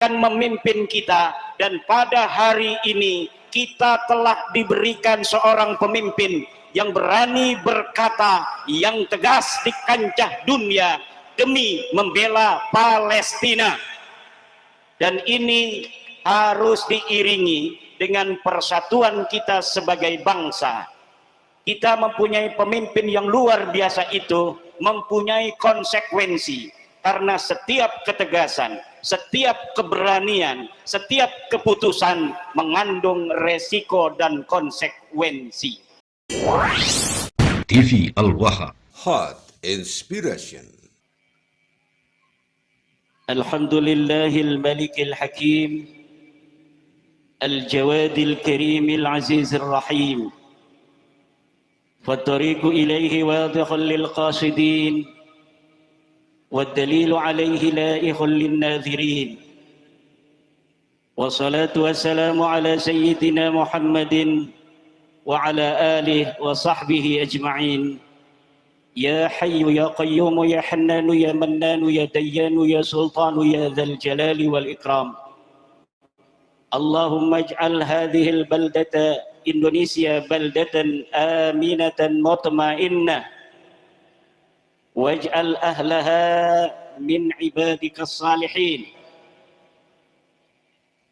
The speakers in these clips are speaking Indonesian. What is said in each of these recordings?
akan memimpin kita, dan pada hari ini kita telah diberikan seorang pemimpin yang berani berkata yang tegas di kancah dunia demi membela Palestina, dan ini harus diiringi dengan persatuan kita sebagai bangsa. Kita mempunyai pemimpin yang luar biasa itu mempunyai konsekuensi, karena setiap ketegasan, setiap keberanian, setiap keputusan mengandung resiko dan konsekuensi. TV Al-Waha, Heart Inspiration. Alhamdulillahil Malikil Hakim, Al-Jawadil Karimil Azizir Rahim. فالطريق إليه واضح للقاصدين والدليل عليه لائح للناذرين والصلاة والسلام على سيدنا محمد وعلى آله وصحبه أجمعين يا حي يا قيوم يا حنان يا منان يا ديان يا سلطان يا ذا الجلال والإكرام اللهم اجعل هذه البلدة إندونيسيا بلدة آمنة مطمئنة واجعل أهلها من عبادك الصالحين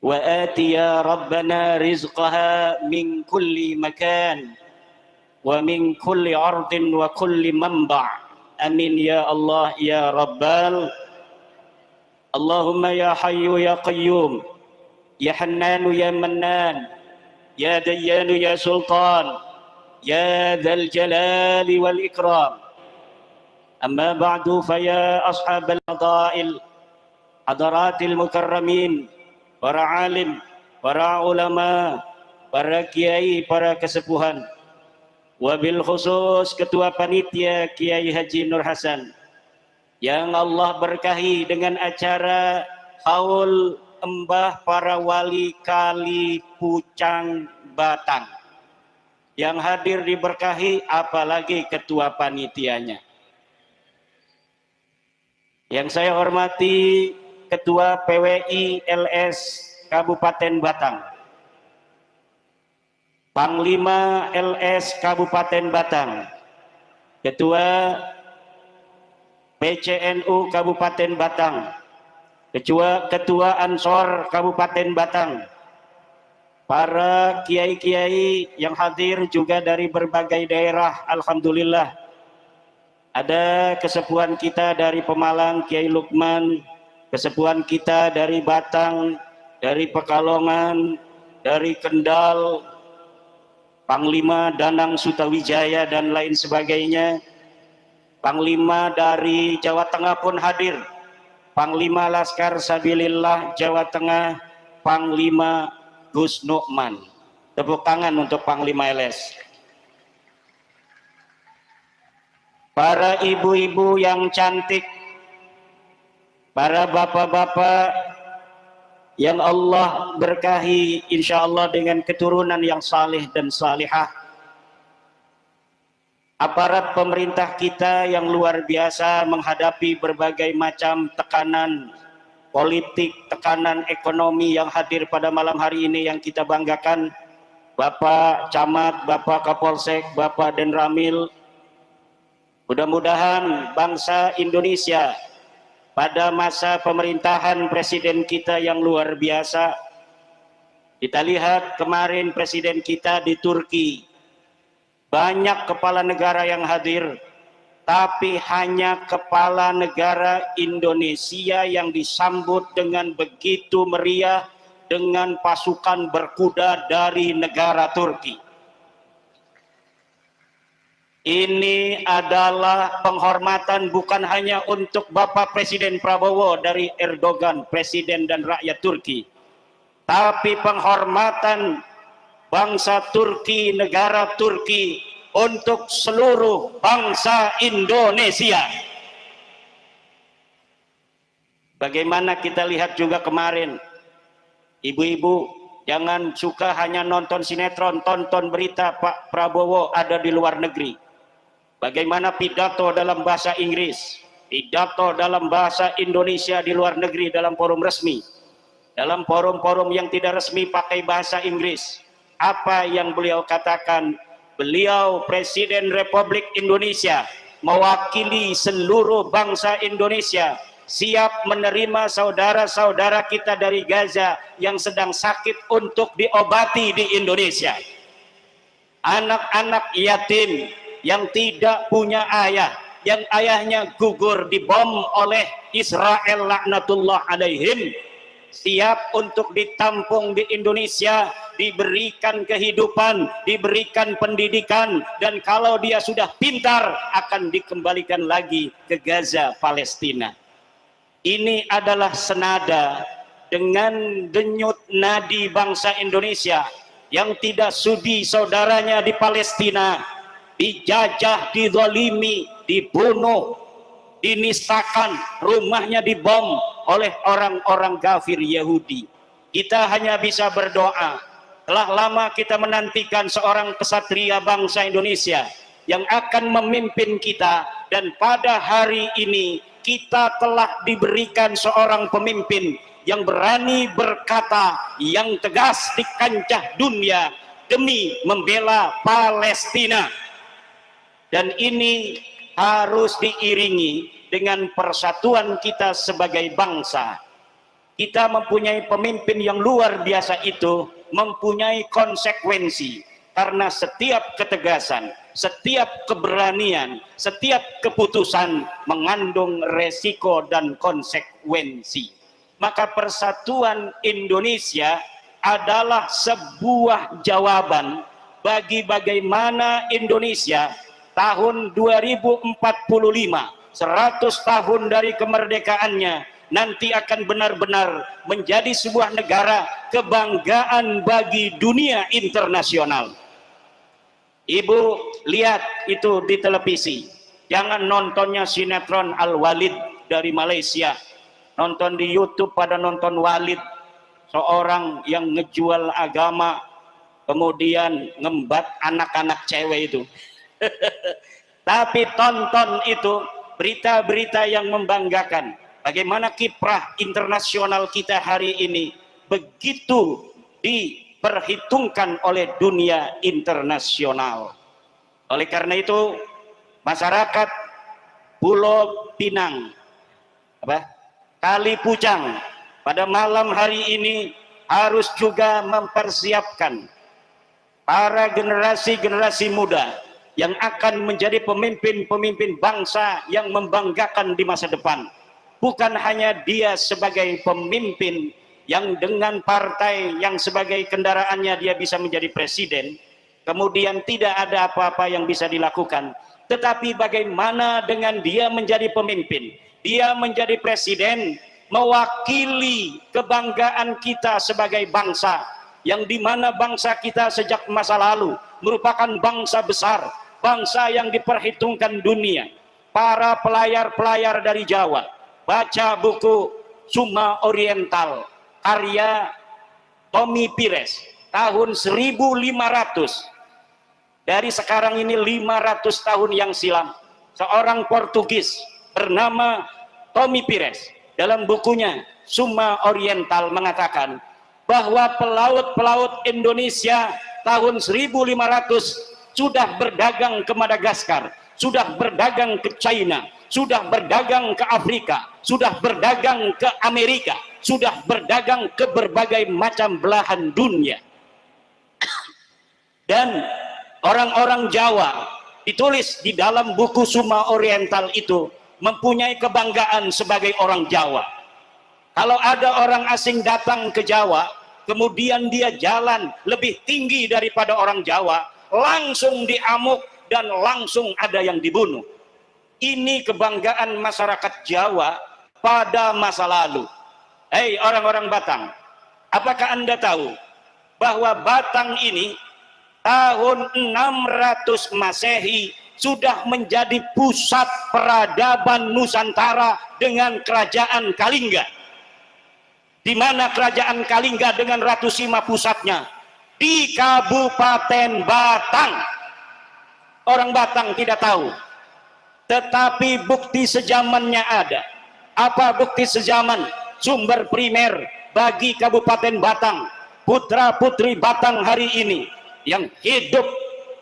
وآت يا ربنا رزقها من كل مكان ومن كل أرض وكل منبع آمين يا الله يا رب اللهم يا حي يا قيوم يا حنان يا منان يا ديان يا سلطان يا ذا الجلال والإكرام أما بعد فيا أصحاب الفضائل حضرات المكرمين para alim, para ulama, para kiai, para kesepuhan, wabil khusus ketua panitia Kiai Haji Nur Hasan yang Allah berkahi dengan acara haul Embah para wali Kali Pucang Batang, yang hadir diberkahi apalagi ketua panitianya. Yang saya hormati Ketua PWI LS Kabupaten Batang, Panglima LS Kabupaten Batang, Ketua PCNU Kabupaten Batang, Ketua Ansor Kabupaten Batang, para kiai-kiai yang hadir juga dari berbagai daerah. Alhamdulillah, ada kesepuhan kita dari Pemalang, Kiai Lukman, kesepuhan kita dari Batang, dari Pekalongan, dari Kendal, Panglima Danang Sutawijaya dan lain sebagainya. Panglima dari Jawa Tengah pun hadir, Panglima Laskar Sabilillah Jawa Tengah, Panglima Gus Nukman. Tepuk tangan untuk Panglima LS. Para ibu-ibu yang cantik, para bapak-bapak yang Allah berkahi insya Allah dengan keturunan yang saleh dan salihah, aparat pemerintah kita yang luar biasa menghadapi berbagai macam tekanan politik, tekanan ekonomi yang hadir pada malam hari ini yang kita banggakan, Bapak Camat, Bapak Kapolsek, Bapak Denramil. Mudah-mudahan bangsa Indonesia pada masa pemerintahan presiden kita yang luar biasa, kita lihat kemarin presiden kita di Turki, banyak kepala negara yang hadir, tapi hanya kepala negara Indonesia yang disambut dengan begitu meriah dengan pasukan berkuda dari negara Turki. Ini adalah penghormatan bukan hanya untuk Bapak Presiden Prabowo dari Erdogan, presiden dan rakyat Turki, tapi penghormatan bangsa Turki, negara Turki untuk seluruh bangsa Indonesia. Bagaimana kita lihat juga kemarin, ibu-ibu jangan suka hanya nonton sinetron, tonton berita Pak Prabowo ada di luar negeri. Bagaimana pidato dalam bahasa Inggris, pidato dalam bahasa Indonesia di luar negeri dalam forum resmi. dalam forum-forum yang tidak resmi pakai bahasa Inggris. Apa yang beliau katakan? Beliau Presiden Republik Indonesia mewakili seluruh bangsa Indonesia, siap menerima saudara-saudara kita dari Gaza yang sedang sakit untuk diobati di Indonesia. Anak-anak yatim yang tidak punya ayah, yang ayahnya gugur dibom oleh Israel laknatullah alaihim, siap untuk ditampung di Indonesia, diberikan kehidupan, diberikan pendidikan, dan kalau dia sudah pintar akan dikembalikan lagi ke Gaza, Palestina. Ini adalah senada dengan denyut nadi bangsa Indonesia yang tidak sudi saudaranya di Palestina dijajah, dizalimi, dibunuh, dinistakan, rumahnya dibom oleh orang-orang kafir Yahudi. Kita hanya bisa berdoa. Telah lama kita menantikan seorang kesatria bangsa Indonesia yang akan memimpin kita, dan pada hari ini kita telah diberikan seorang pemimpin yang berani berkata yang tegas di kancah dunia demi membela Palestina. Dan ini harus diiringi dengan persatuan kita sebagai bangsa. Kita mempunyai pemimpin yang luar biasa itu, mempunyai konsekuensi, karena setiap ketegasan, setiap keberanian, setiap keputusan mengandung resiko dan konsekuensi. Maka persatuan Indonesia adalah sebuah jawaban bagi bagaimana Indonesia tahun 2045, 100 tahun dari kemerdekaannya, nanti akan benar-benar menjadi sebuah negara kebanggaan bagi dunia internasional. Ibu lihat itu di televisi, jangan nontonnya sinetron Al-Walid dari Malaysia, nonton di YouTube pada nonton Walid, seorang yang ngejual agama kemudian ngembat anak-anak cewek itu. Tapi tonton itu berita-berita yang membanggakan. Bagaimana kiprah internasional kita hari ini begitu diperhitungkan oleh dunia internasional. Oleh karena itu, masyarakat Pulau Pinang, Kali Pucang, pada malam hari ini harus juga mempersiapkan para generasi-generasi muda yang akan menjadi pemimpin-pemimpin bangsa yang membanggakan di masa depan. Bukan hanya dia sebagai pemimpin yang dengan partai yang sebagai kendaraannya dia bisa menjadi presiden, kemudian tidak ada apa-apa yang bisa dilakukan, tetapi bagaimana dengan dia menjadi pemimpin, dia menjadi presiden, mewakili kebanggaan kita sebagai bangsa, yang dimana bangsa kita sejak masa lalu merupakan bangsa besar, bangsa yang diperhitungkan dunia. Para pelayar-pelayar dari Jawa baca buku Summa Oriental karya Tommy Pires tahun 1500, dari sekarang ini 500 tahun yang silam. Seorang Portugis bernama Tommy Pires dalam bukunya Summa Oriental mengatakan bahwa pelaut-pelaut Indonesia tahun 1500 sudah berdagang ke Madagaskar, sudah berdagang ke China, sudah berdagang ke Afrika, sudah berdagang ke Amerika, sudah berdagang ke berbagai macam belahan dunia. Dan orang-orang Jawa, ditulis di dalam buku Summa Oriental itu, mempunyai kebanggaan sebagai orang Jawa. Kalau ada orang asing datang ke Jawa, kemudian dia jalan lebih tinggi daripada orang Jawa, langsung diamuk dan langsung ada yang dibunuh. Ini kebanggaan masyarakat Jawa pada masa lalu. Hei orang-orang Batang, apakah Anda tahu bahwa Batang ini tahun 600 Masehi sudah menjadi pusat peradaban Nusantara dengan kerajaan Kalingga? Di mana kerajaan Kalingga dengan Ratu Sima pusatnya? Di Kabupaten Batang. Orang Batang tidak tahu, tetapi bukti sejamannya ada. Apa bukti sejaman? Sumber primer bagi Kabupaten Batang, putra-putri Batang hari ini yang hidup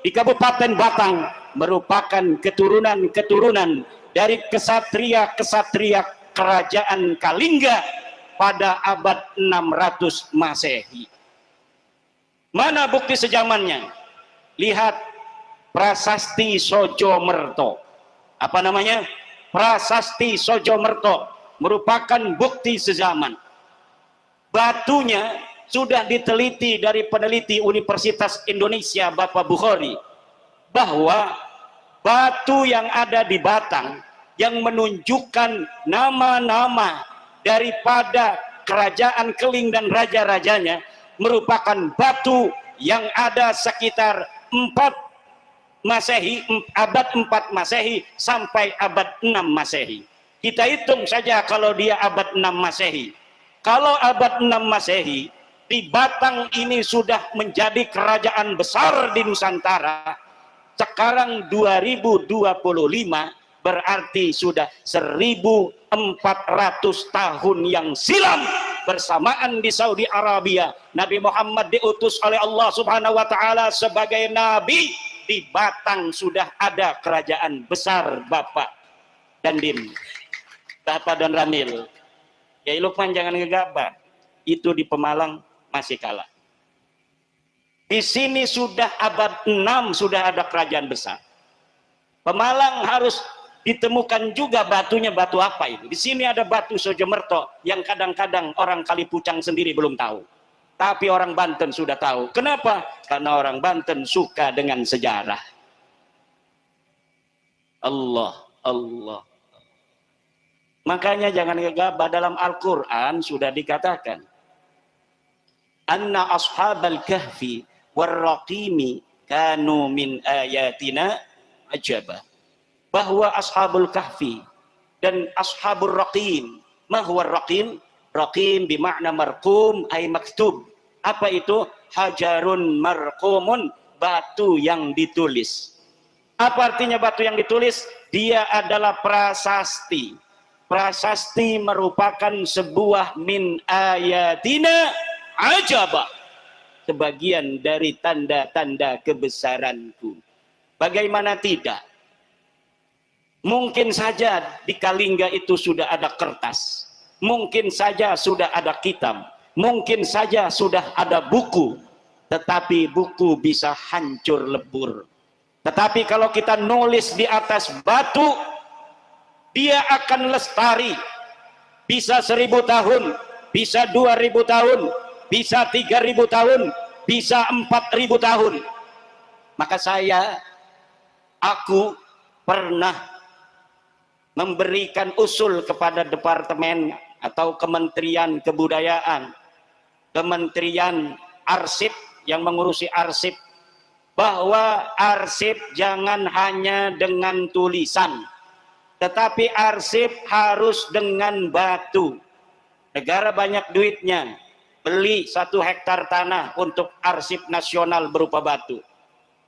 di Kabupaten Batang merupakan keturunan-keturunan dari kesatria-kesatria kerajaan Kalingga pada abad 600 Masehi. Mana bukti sejamannya? Lihat Prasasti Sojomerto. Apa namanya? Prasasti Sojomerto merupakan bukti sezaman. Batunya sudah diteliti dari peneliti Universitas Indonesia Bapak Bukhari, bahwa batu yang ada di Batang yang menunjukkan nama-nama daripada kerajaan Keling dan raja-rajanya merupakan batu yang ada sekitar 4 Masehi, abad 4 Masehi sampai abad 6 Masehi. Kita hitung saja kalau dia abad 6 Masehi. Kalau abad 6 Masehi, di Batang ini sudah menjadi kerajaan besar di Nusantara. Sekarang 2025 berarti sudah 1400 tahun yang silam bersamaan di Saudi Arabia. Nabi Muhammad diutus oleh Allah Subhanahu wa taala sebagai nabi. Di Batang sudah ada kerajaan besar Bapak dan Dim, Bapak dan Ramil. Ya Lukman jangan gegabah. Itu di Pemalang masih kalah. Di sini sudah abad 6 sudah ada kerajaan besar. Pemalang harus ditemukan juga batunya batu apa itu. Di sini ada batu Sojomerto yang kadang-kadang orang Kalipucang sendiri belum tahu. Tapi orang Banten sudah tahu. Kenapa? Karena orang Banten suka dengan sejarah. Allah. Makanya jangan gegabah, dalam Al-Quran sudah dikatakan. Anna ashabal kahfi warraqimi kanu min ayatina ajaba. Bahwa ashabul kahfi dan ashabul raqim. Ma huwa raqim? Raqim bimakna marqum ay maktub. Apa itu? Hajarun marqumun, batu yang ditulis. Apa artinya batu yang ditulis? Dia adalah prasasti. Prasasti merupakan sebuah min ayatina ajaba. Sebagian dari tanda-tanda kebesaranku. Bagaimana tidak? Mungkin saja di Kalingga itu sudah ada kertas. Mungkin saja sudah ada kitab, mungkin saja sudah ada buku, tetapi buku bisa hancur lebur. Tetapi kalau kita nulis di atas batu, dia akan lestari. Bisa 1000 tahun, bisa 2000 tahun, bisa 3000 tahun, bisa 4000 tahun. Maka aku pernah memberikan usul kepada Departemen atau Kementerian Kebudayaan, Kementerian Arsip yang mengurusi arsip, bahwa arsip jangan hanya dengan tulisan, tetapi arsip harus dengan batu. Negara banyak duitnya, beli 1 hektar tanah untuk arsip nasional berupa batu.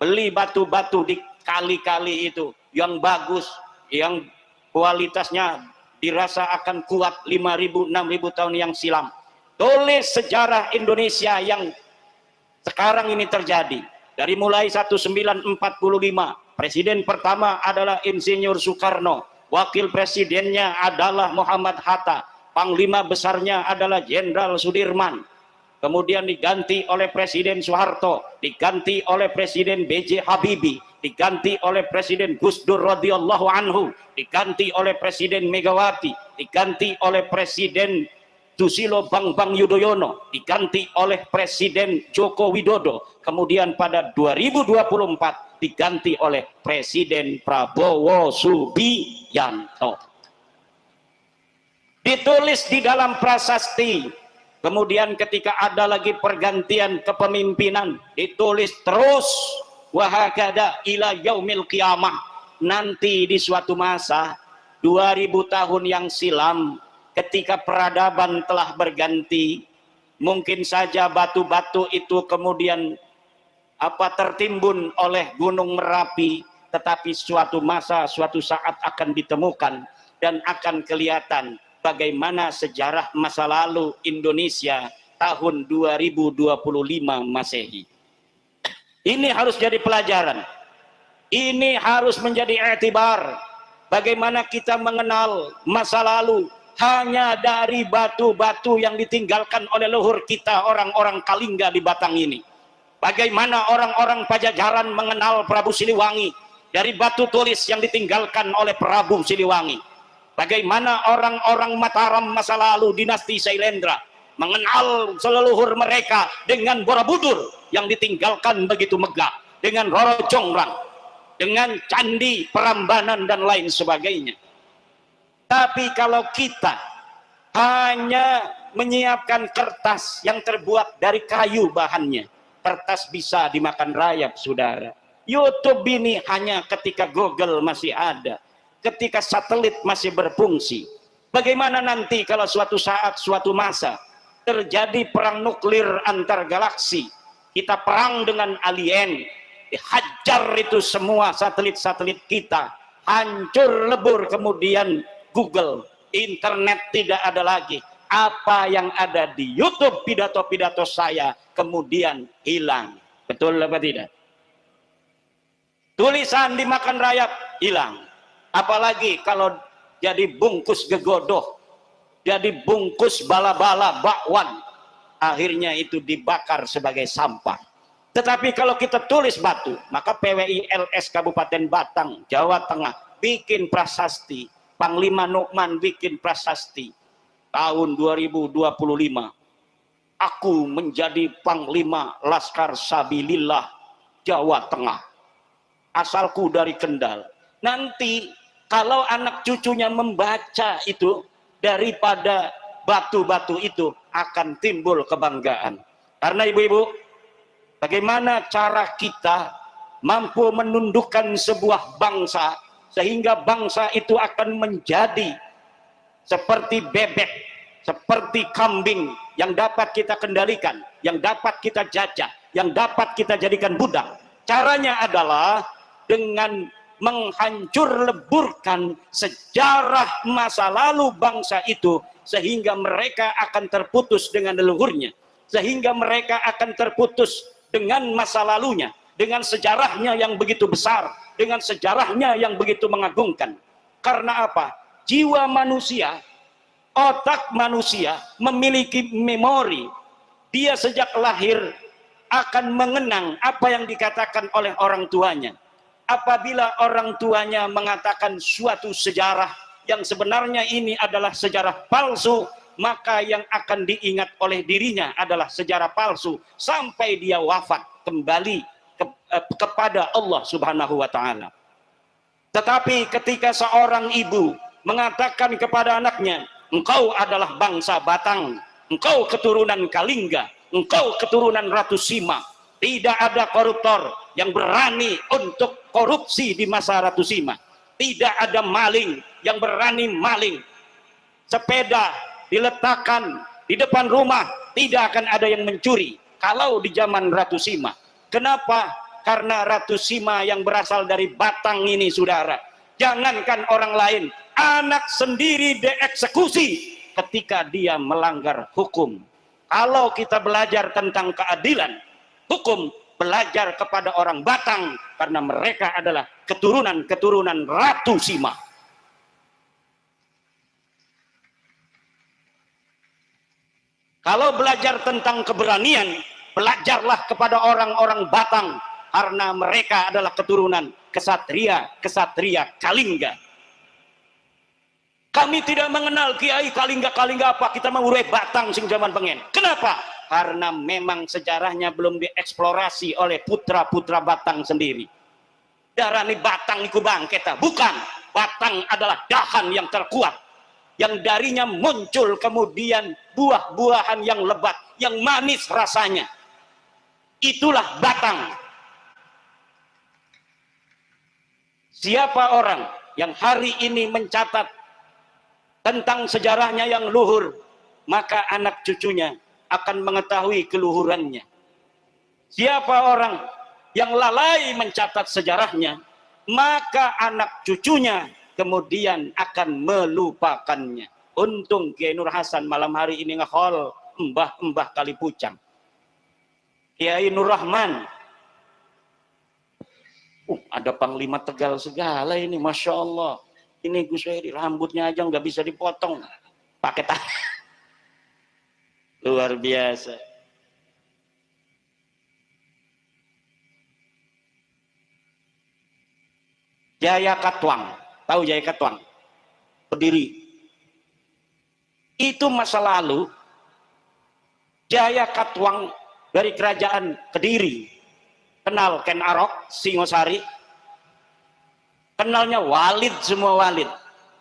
Beli batu-batu di kali-kali itu yang bagus, yang kualitasnya dirasa akan kuat 5.000, 6.000 tahun yang silam. Tulis sejarah Indonesia yang sekarang ini terjadi. Dari mulai 1945, presiden pertama adalah Insinyur Soekarno, wakil presidennya adalah Muhammad Hatta, panglima besarnya adalah Jenderal Sudirman. Kemudian diganti oleh Presiden Soeharto, diganti oleh Presiden B.J. Habibie, diganti oleh Presiden Gus Dur radhiyallahu anhu, diganti oleh Presiden Megawati, diganti oleh Presiden Susilo Bambang Yudhoyono, diganti oleh Presiden Joko Widodo, kemudian pada 2024 diganti oleh Presiden Prabowo Subianto. Ditulis di dalam prasasti. Kemudian ketika ada lagi pergantian kepemimpinan, ditulis terus wahakada ila yaumil qiyamah. Nanti di suatu masa 2000 tahun yang silam, ketika peradaban telah berganti, mungkin saja batu-batu itu kemudian tertimbun oleh Gunung Merapi, tetapi suatu masa, suatu saat akan ditemukan dan akan kelihatan bagaimana sejarah masa lalu Indonesia tahun 2025 Masehi. Ini harus jadi pelajaran. Ini harus menjadi i'tibar. Bagaimana kita mengenal masa lalu hanya dari batu-batu yang ditinggalkan oleh leluhur kita, orang-orang Kalingga di Batang ini. Bagaimana orang-orang Pajajaran mengenal Prabu Siliwangi dari batu tulis yang ditinggalkan oleh Prabu Siliwangi. Bagaimana orang-orang Mataram masa lalu dinasti Sailendra mengenal seleluhur mereka dengan Borobudur yang ditinggalkan begitu megah, dengan Roro Jonggrang, dengan Candi Prambanan dan lain sebagainya. Tapi kalau kita hanya menyiapkan kertas yang terbuat dari kayu bahannya, kertas bisa dimakan rayap, saudara. YouTube ini hanya ketika Google masih ada, ketika satelit masih berfungsi. Bagaimana nanti kalau suatu saat, suatu masa terjadi perang nuklir antar galaksi, kita perang dengan alien, dihajar itu semua satelit-satelit kita, hancur lebur, kemudian Google, internet tidak ada lagi. Apa yang ada di YouTube, pidato-pidato saya kemudian hilang. Betul apa tidak? Tulisan dimakan rayap, hilang. Apalagi kalau jadi bungkus gegodoh, jadi bungkus bala-bala bakwan, akhirnya itu dibakar sebagai sampah. Tetapi kalau kita tulis batu, maka PWILS Kabupaten Batang, Jawa Tengah bikin prasasti, Panglima Nukman bikin prasasti tahun 2025, aku menjadi Panglima Laskar Sabilillah Jawa Tengah, asalku dari Kendal. Nanti kalau anak cucunya membaca itu, daripada batu-batu itu akan timbul kebanggaan. Karena ibu-ibu, bagaimana cara kita mampu menundukkan sebuah bangsa sehingga bangsa itu akan menjadi seperti bebek, seperti kambing yang dapat kita kendalikan, yang dapat kita jajah, yang dapat kita jadikan budak. Caranya adalah dengan menghancur leburkan sejarah masa lalu bangsa itu, sehingga mereka akan terputus dengan leluhurnya, sehingga mereka akan terputus dengan masa lalunya, dengan sejarahnya yang begitu besar, dengan sejarahnya yang begitu mengagumkan. Karena apa? Jiwa manusia, otak manusia memiliki memori. Dia sejak lahir akan mengenang apa yang dikatakan oleh orang tuanya. Apabila orang tuanya mengatakan suatu sejarah yang sebenarnya ini adalah sejarah palsu, maka yang akan diingat oleh dirinya adalah sejarah palsu sampai dia wafat kembali kepada Allah Subhanahu wa Ta'ala. Tetapi ketika seorang ibu mengatakan kepada anaknya, engkau adalah bangsa Batang, engkau keturunan Kalingga, engkau keturunan Ratu Sima, tidak ada koruptor yang berani untuk korupsi di masa Ratu Sima, tidak ada maling yang berani maling. Sepeda diletakkan di depan rumah, tidak akan ada yang mencuri kalau di zaman Ratu Sima. Kenapa? Karena Ratu Sima yang berasal dari Batang ini, saudara, jangankan orang lain, anak sendiri dieksekusi ketika dia melanggar hukum. Kalau kita belajar tentang keadilan hukum, belajar kepada orang Batang, karena mereka adalah keturunan-keturunan Ratu Sima. Kalau belajar tentang keberanian, belajarlah kepada orang-orang Batang, karena mereka adalah keturunan kesatria Kalingga. Kami tidak mengenal Kiai Kalingga apa, kita mengurus Batang sing zaman pengen. Kenapa? Karena memang sejarahnya belum dieksplorasi oleh putra-putra Batang sendiri. Darani Batang iku bangketa, bukan. Batang adalah dahan yang terkuat, yang darinya muncul kemudian buah-buahan yang lebat, yang manis rasanya. Itulah Batang. Siapa orang yang hari ini mencatat tentang sejarahnya yang luhur, maka anak cucunya akan mengetahui keluhurannya. Siapa orang yang lalai mencatat sejarahnya, maka anak cucunya kemudian akan melupakannya. Untung Kiai Nur Hasan malam hari ini ngehol Mbah Kali Pucang. Kiai Nur Rahman. Ada Panglima Tegal segala ini, Masya Allah. Ini Gus Heri, rambutnya aja nggak bisa dipotong. Pakai tangan. Luar biasa. Jaya Katuang. Tahu Jaya Katuang? Berdiri. Itu masa lalu Jaya Katuang dari kerajaan Kediri. Kenal Ken Arok, Singosari. Kenalnya Walid, semua Walid.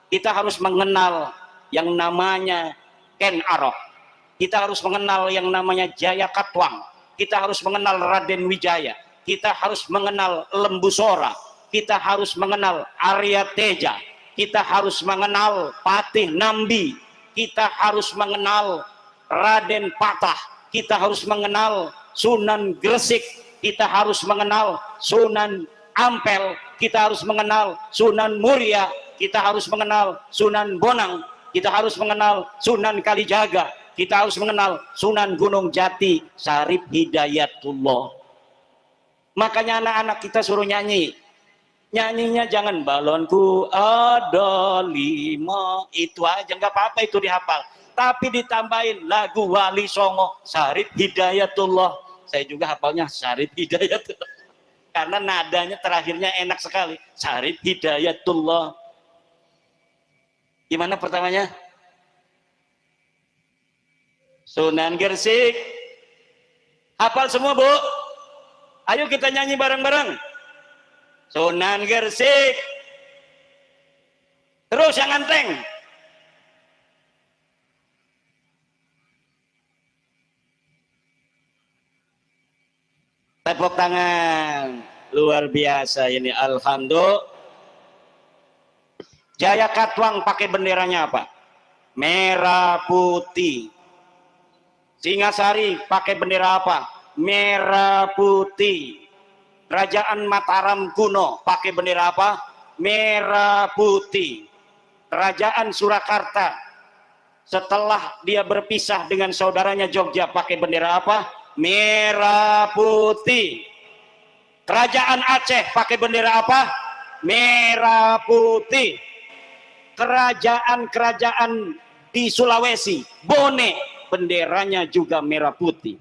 Kita harus mengenal yang namanya Ken Arok. Kita harus mengenal yang namanya Jaya Katuang. Kita harus mengenal Raden Wijaya. Kita harus mengenal Lembu Sora. Kita harus mengenal Arya Teja. Kita harus mengenal Patih Nambi. Kita harus mengenal Raden Patah. Kita harus mengenal Sunan Gresik. Kita harus mengenal Sunan Ampel. Kita harus mengenal Sunan Muria. Kita harus mengenal Sunan Bonang. Kita harus mengenal Sunan Kalijaga. Kita harus mengenal Sunan Gunung Jati, Syarif Hidayatullah. Makanya anak-anak kita suruh nyanyi. Nyanyinya jangan balonku ada 5, itu aja nggak apa-apa, itu dihafal. Tapi ditambahin lagu Wali Songo, Syarif Hidayatullah. Saya juga hafalnya Syarif Hidayatullah. Karena nadanya terakhirnya enak sekali. Syarif Hidayatullah. Gimana pertamanya? Sunan Gresik. Hafal semua, Bu? Ayo kita nyanyi bareng-bareng. Sunan Gresik. Terus yang anteng. Tepuk tangan. Luar biasa ini, alhamdulillah. Jaya Katuang pakai benderanya apa? Merah putih. Singasari pakai bendera apa? Merah putih. Kerajaan Mataram kuno pakai bendera apa? Merah putih. Kerajaan Surakarta setelah dia berpisah dengan saudaranya Jogja pakai bendera apa? Merah putih. Kerajaan Aceh pakai bendera apa? Merah putih. Kerajaan-kerajaan di Sulawesi, Bone, benderanya juga merah putih.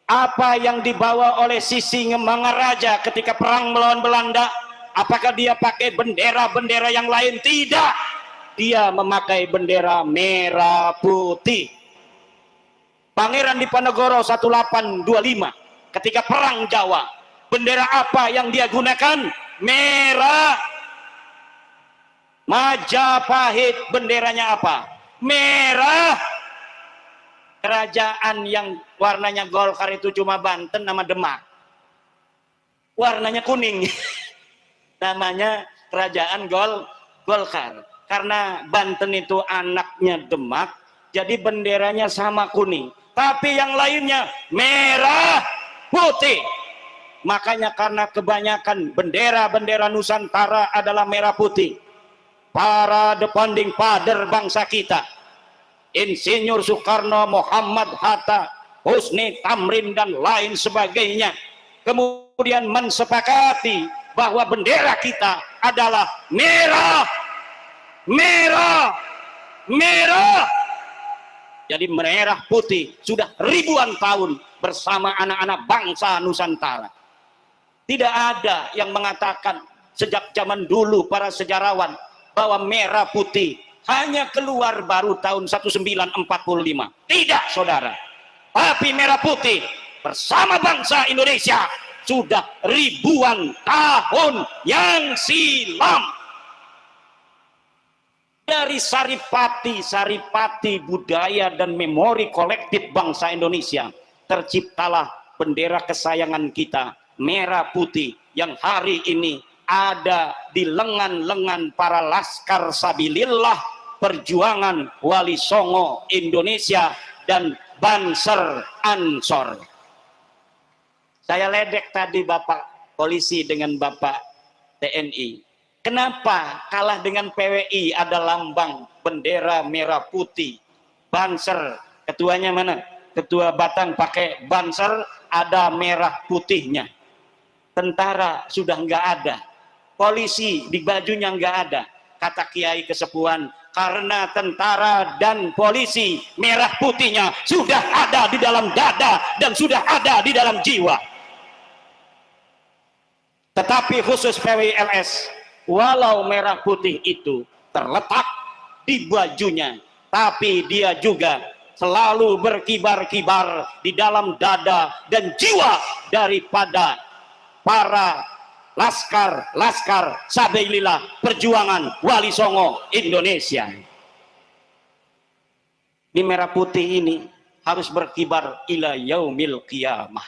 Apa yang dibawa oleh Sisi Ngemangaraja ketika perang melawan Belanda? Apakah dia pakai bendera-bendera yang lain? Tidak. Dia memakai bendera merah putih. Pangeran Diponegoro 1825 ketika perang Jawa, bendera apa yang dia gunakan? Merah. Majapahit benderanya apa? Merah. Kerajaan yang warnanya Golkar itu cuma Banten nama Demak. Warnanya kuning. Namanya kerajaan Golkar. Karena Banten itu anaknya Demak, jadi benderanya sama kuning. Tapi yang lainnya merah putih. Makanya karena kebanyakan bendera-bendera Nusantara adalah merah putih. Para founding father bangsa kita, Insinyur Soekarno, Muhammad Hatta, Husni Tamrin dan lain sebagainya, kemudian mensepakati bahwa bendera kita adalah merah, merah, merah. Jadi merah putih sudah ribuan tahun bersama anak-anak bangsa Nusantara. Tidak ada yang mengatakan sejak zaman dulu para sejarawan bahwa merah putih hanya keluar baru tahun 1945. Tidak, saudara. Tapi merah putih bersama bangsa Indonesia sudah ribuan tahun yang silam. Dari saripati budaya dan memori kolektif bangsa Indonesia terciptalah bendera kesayangan kita, merah putih, yang hari ini ada di lengan-lengan para laskar sabilillah perjuangan Wali Songo Indonesia dan Banser Ansor. Saya ledek tadi Bapak polisi dengan Bapak TNI. Kenapa kalah dengan PWI? Ada lambang bendera merah putih, banser, ketuanya mana? Ketua Batang pakai banser, ada merah putihnya. Tentara sudah nggak ada, polisi di bajunya nggak ada. Kata Kiai Kesepuhan, karena tentara dan polisi merah putihnya sudah ada di dalam dada dan sudah ada di dalam jiwa. Tetapi khusus PWLS, walau merah putih itu terletak di bajunya, tapi dia juga selalu berkibar-kibar di dalam dada dan jiwa daripada para laskar sabilillah perjuangan Wali Songo Indonesia. Ini merah putih ini harus berkibar ila yaumil qiyamah.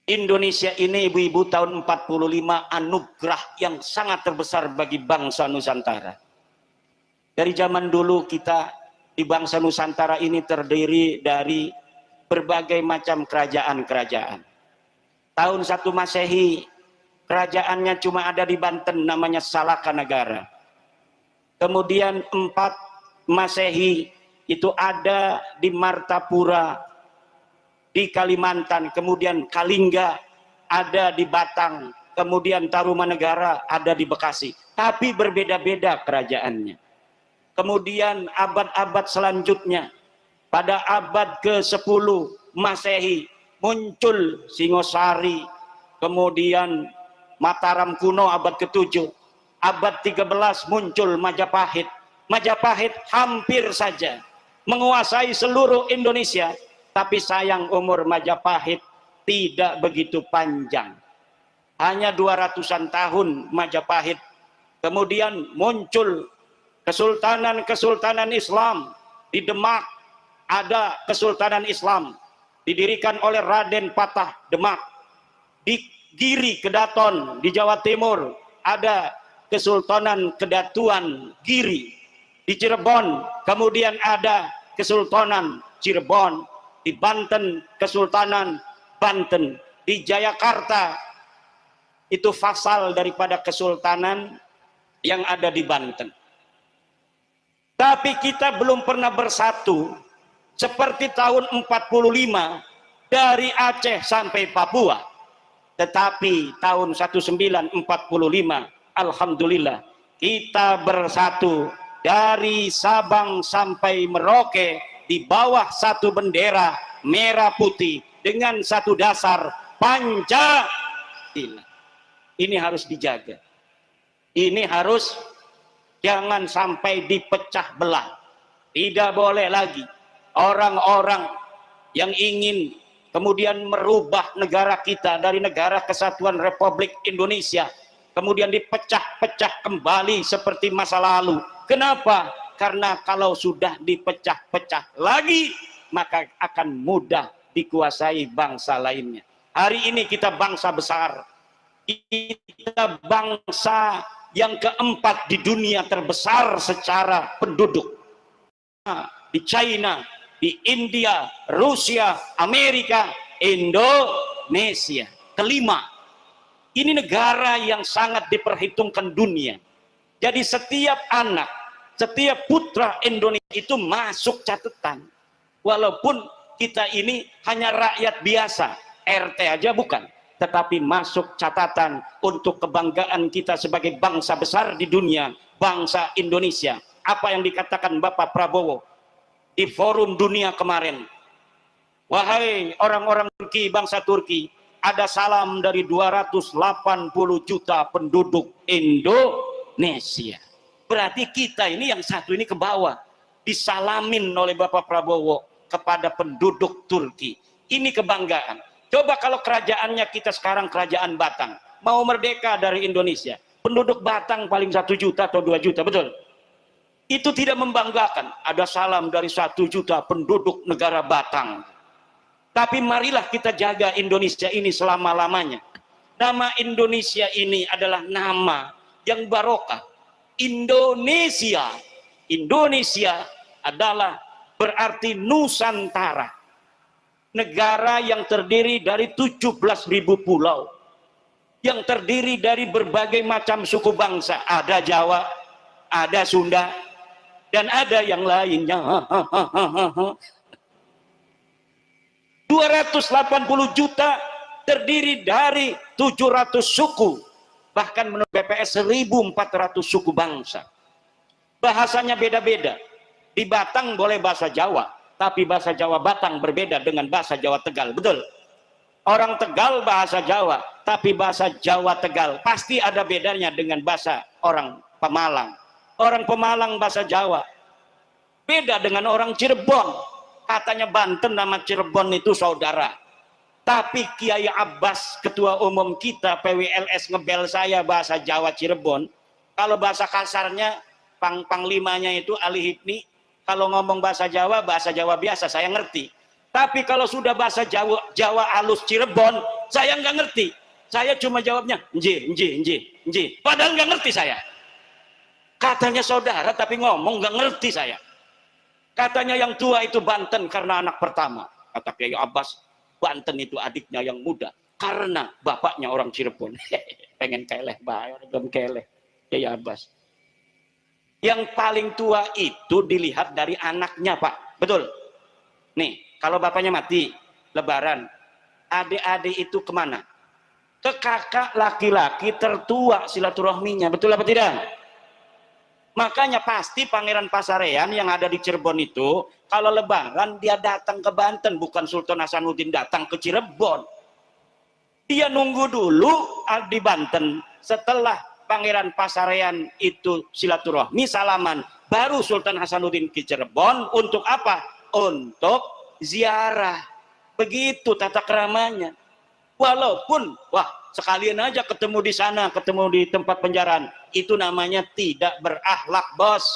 Indonesia ini ibu-ibu tahun 45 anugerah yang sangat terbesar bagi bangsa Nusantara. Dari zaman dulu kita di bangsa Nusantara ini terdiri dari berbagai macam kerajaan-kerajaan. Tahun 1 Masehi kerajaannya cuma ada di Banten, namanya Salaka Negara. Kemudian 4 Masehi itu ada di Martapura di Kalimantan, kemudian Kalingga ada di Batang, kemudian Tarumanegara ada di Bekasi, tapi berbeda-beda kerajaannya. Kemudian abad-abad selanjutnya, pada abad ke-10 Masehi muncul Singosari, kemudian Mataram kuno abad ke-7, abad 13 muncul Majapahit. Majapahit hampir saja menguasai seluruh Indonesia, tapi sayang umur Majapahit tidak begitu panjang, hanya 200-an tahun Majapahit. Kemudian muncul kesultanan-kesultanan Islam. Di Demak ada kesultanan Islam didirikan oleh Raden Patah Demak. Di Giri Kedaton di Jawa Timur ada Kesultanan Kedatuan Giri. Di Cirebon kemudian ada Kesultanan Cirebon. Di Banten Kesultanan Banten. Di Jayakarta itu fasal daripada kesultanan yang ada di Banten. Tapi kita belum pernah bersatu seperti tahun 45 dari Aceh sampai Papua. Tetapi tahun 1945 alhamdulillah kita bersatu dari Sabang sampai Merauke di bawah satu bendera merah putih dengan satu dasar Pancasila. Ini harus dijaga. Ini harus jangan sampai dipecah belah. Tidak boleh lagi orang-orang yang ingin kemudian merubah negara kita dari negara kesatuan Republik Indonesia kemudian dipecah-pecah kembali seperti masa lalu. Kenapa? Karena kalau sudah dipecah-pecah lagi maka akan mudah dikuasai bangsa lainnya. Hari ini kita bangsa besar, kita bangsa yang keempat di dunia terbesar secara penduduk. Di China, di India, Rusia, Amerika, Indonesia. Kelima, ini negara yang sangat diperhitungkan dunia. Jadi setiap anak, setiap putra Indonesia itu masuk catatan. Walaupun kita ini hanya rakyat biasa, RT aja bukan. Tetapi masuk catatan untuk kebanggaan kita sebagai bangsa besar di dunia, bangsa Indonesia. Apa yang dikatakan Bapak Prabowo di forum dunia kemarin. Wahai orang-orang Turki, bangsa Turki, ada salam dari 280 juta penduduk Indonesia. Berarti kita ini yang satu ini ke bawah, disalamin oleh Bapak Prabowo kepada penduduk Turki. Ini kebanggaan. Coba kalau kerajaannya kita sekarang kerajaan Batang, mau merdeka dari Indonesia, penduduk Batang paling 1 juta atau 2 juta, betul? Itu tidak membanggakan. Ada salam dari 1 juta penduduk negara Batang. Tapi marilah kita jaga Indonesia ini selama-lamanya. Nama Indonesia ini adalah nama yang barokah. Indonesia. Indonesia adalah berarti Nusantara. Negara yang terdiri dari 17.000 pulau. yang terdiri dari berbagai macam suku bangsa. Ada Jawa, ada Sunda, dan ada yang lainnya. 280 juta terdiri dari 700 suku, bahkan menurut BPS 1.400 suku bangsa. Bahasanya beda-beda. Di Batang boleh bahasa Jawa, tapi bahasa Jawa Batang berbeda dengan bahasa Jawa Tegal, betul? Orang Tegal bahasa Jawa, tapi bahasa Jawa Tegal pasti ada bedanya dengan bahasa orang Pemalang. Orang Pemalang bahasa Jawa beda dengan orang Cirebon. Katanya Banten nama Cirebon itu saudara. Tapi Kiai Abbas, ketua umum kita PWLS, ngebel saya bahasa Jawa Cirebon. Kalau bahasa kasarnya panglimanya itu Ali Hipni, kalau ngomong bahasa Jawa biasa saya ngerti. Tapi kalau sudah bahasa Jawa halus Cirebon, saya nggak ngerti. Saya cuma jawabnya nje. Padahal nggak ngerti saya. Katanya saudara tapi ngomong nggak ngerti saya. Katanya yang tua itu Banten karena anak pertama. Kata Kiai Abbas, Banten itu adiknya yang muda karena bapaknya orang Cirebon. Pengen keleh, bayar belum keleh. Kiai Abbas. Yang paling tua itu dilihat dari anaknya, Pak. Betul? Nih, kalau bapaknya mati, lebaran, adik-adik itu kemana? Ke kakak laki-laki tertua silaturahminya. Betul apa tidak? Makanya pasti Pangeran Pasarean yang ada di Cirebon itu, kalau lebaran dia datang ke Banten, bukan Sultan Hasanuddin datang ke Cirebon. Dia nunggu dulu di Banten, setelah Pangeran Pasarean itu silaturahmi salaman, baru Sultan Hasanuddin ke Cirebon. Untuk apa? Untuk ziarah. Begitu tata keramanya. Walaupun sekalian aja ketemu di sana, ketemu di tempat penjaraan, itu namanya tidak berakhlak, bos.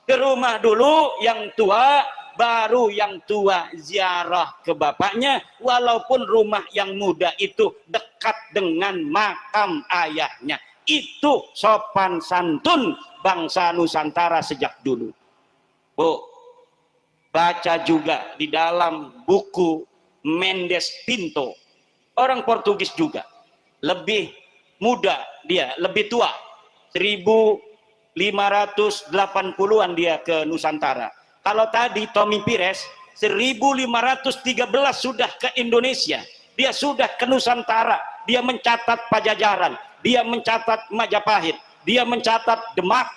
Ke rumah dulu yang tua, baru yang tua ziarah ke bapaknya, walaupun rumah yang muda itu dekat dengan makam ayahnya. Itu sopan santun bangsa Nusantara sejak dulu. Bu, baca juga di dalam buku Mendes Pinto, orang Portugis juga, lebih muda dia, lebih tua, 1580-an dia ke Nusantara. Kalau tadi Tommy Pires 1513 sudah ke Indonesia, dia sudah ke Nusantara, dia mencatat Pajajaran, dia mencatat Majapahit, dia mencatat Demak,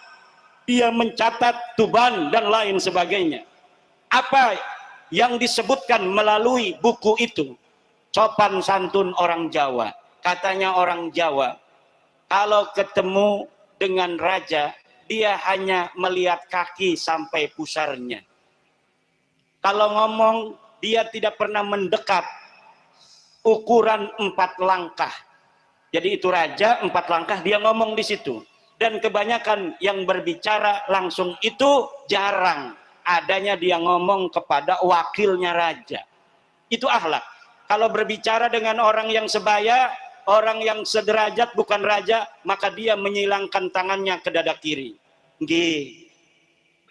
dia mencatat Tuban dan lain sebagainya. Apa yang disebutkan melalui buku itu? Sopan santun orang Jawa. Katanya orang Jawa, kalau ketemu dengan raja, dia hanya melihat kaki sampai pusarnya. Kalau ngomong, dia tidak pernah mendekat, ukuran 4 langkah. Jadi itu raja 4 langkah, dia ngomong di situ. Dan kebanyakan yang berbicara langsung itu jarang. Adanya dia ngomong kepada wakilnya raja. Itu akhlak. Kalau berbicara dengan orang yang sebaya, orang yang sederajat bukan raja, maka dia menyilangkan tangannya ke dada kiri. Nggih.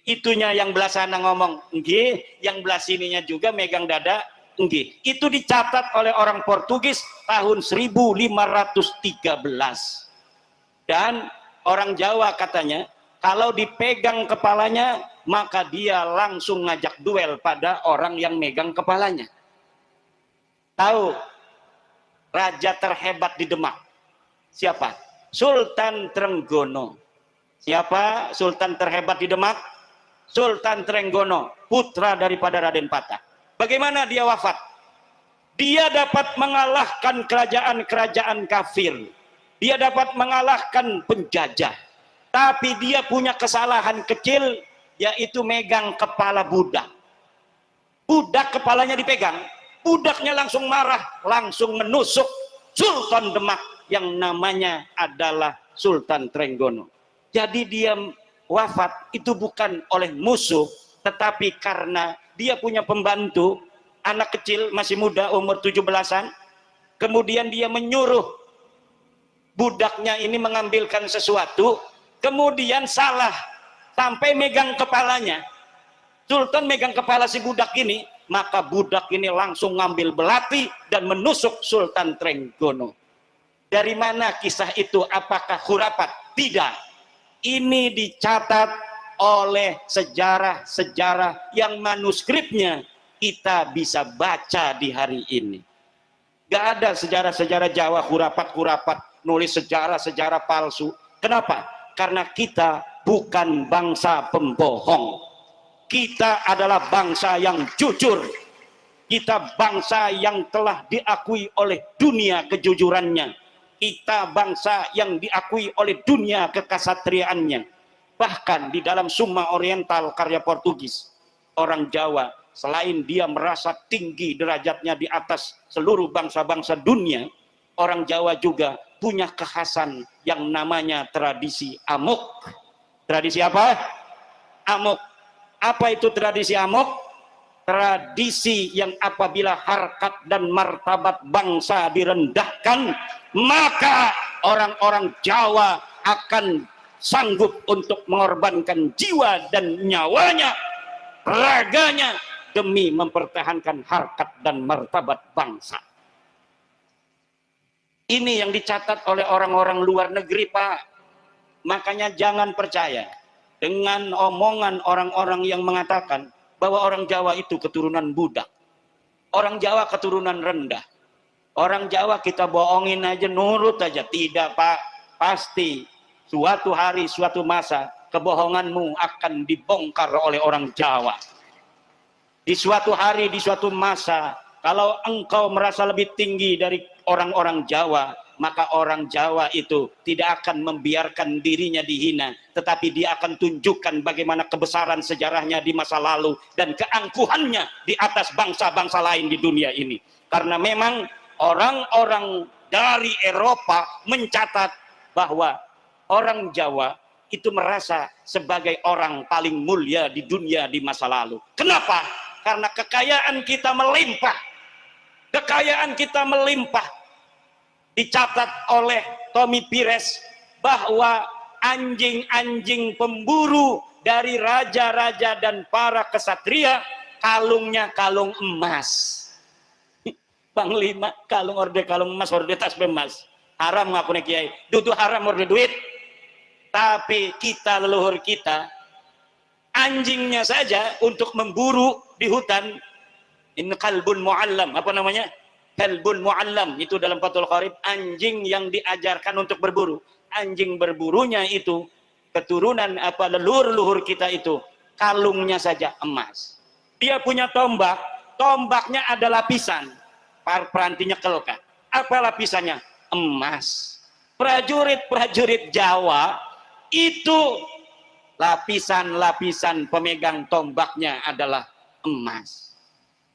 Itunya yang belah sana ngomong, nggih, yang belah sininya juga megang dada, nggih. Itu dicatat oleh orang Portugis tahun 1513. Dan orang Jawa katanya, kalau dipegang kepalanya, maka dia langsung ngajak duel pada orang yang megang kepalanya. Tahu raja terhebat di Demak? Siapa? Sultan Trenggono. Siapa Sultan terhebat di Demak? Sultan Trenggono, putra daripada Raden Patah. Bagaimana dia wafat? Dia dapat mengalahkan kerajaan-kerajaan kafir. Dia dapat mengalahkan penjajah. Tapi dia punya kesalahan kecil, yaitu megang kepala budak. Budak kepalanya dipegang, budaknya langsung marah, langsung menusuk Sultan Demak yang namanya adalah Sultan Trenggono. Jadi dia wafat itu bukan oleh musuh, tetapi karena dia punya pembantu, anak kecil masih muda umur 17-an, kemudian dia menyuruh budaknya ini mengambilkan sesuatu, kemudian salah sampai megang kepalanya. Sultan megang kepala si budak ini, maka budak ini langsung ngambil belati dan menusuk Sultan Trenggono. Dari mana kisah itu? Apakah khurafat? Tidak. Ini dicatat oleh sejarah-sejarah yang manuskripnya kita bisa baca di hari ini. Gak ada sejarah-sejarah Jawa khurafat-khurafat, nulis sejarah-sejarah palsu. Kenapa? Karena kita bukan bangsa pembohong. Kita adalah bangsa yang jujur. Kita bangsa yang telah diakui oleh dunia kejujurannya. Kita bangsa yang diakui oleh dunia kekasatriaannya. Bahkan di dalam Summa Oriental karya Portugis, orang Jawa selain dia merasa tinggi derajatnya di atas seluruh bangsa-bangsa dunia, orang Jawa juga punya kekhasan yang namanya tradisi amuk. Tradisi apa? Amuk. Apa itu tradisi amuk? Tradisi yang apabila harkat dan martabat bangsa direndahkan, maka orang-orang Jawa akan sanggup untuk mengorbankan jiwa dan nyawanya, raganya, demi mempertahankan harkat dan martabat bangsa. Ini yang dicatat oleh orang-orang luar negeri, Pak. Makanya jangan percaya dengan omongan orang-orang yang mengatakan bahwa orang Jawa itu keturunan budak. Orang Jawa keturunan rendah. Orang Jawa kita bohongin aja, nurut aja. Tidak, Pak. Pasti suatu hari, suatu masa kebohonganmu akan dibongkar oleh orang Jawa. Di suatu hari, di suatu masa, kalau engkau merasa lebih tinggi dari orang-orang Jawa, maka orang Jawa itu tidak akan membiarkan dirinya dihina, tetapi dia akan tunjukkan bagaimana kebesaran sejarahnya di masa lalu dan keangkuhannya di atas bangsa-bangsa lain di dunia ini. Karena memang orang-orang dari Eropa mencatat bahwa orang Jawa itu merasa sebagai orang paling mulia di dunia di masa lalu. Kenapa? Karena kekayaan kita melimpah. Kekayaan kita melimpah. Dicatat oleh Tommy Pires bahwa anjing-anjing pemburu dari raja-raja dan para kesatria, kalungnya kalung emas. Panglima kalung orde kalung emas, orde tas emas. Haram ngapune kiai. Dudu haram orde duit. Tapi kita, leluhur kita, anjingnya saja untuk memburu di hutan, ini kalbun mu'allam, apa namanya? Kalbun mu'allam, itu dalam Fathul Qarib, anjing yang diajarkan untuk berburu. Anjing berburunya itu keturunan apa leluhur-leluhur kita itu, kalungnya saja emas. Dia punya tombak, tombaknya ada lapisan, peranti nyekelkan. Apa lapisannya? Emas. Prajurit-prajurit Jawa itu lapisan-lapisan pemegang tombaknya adalah emas.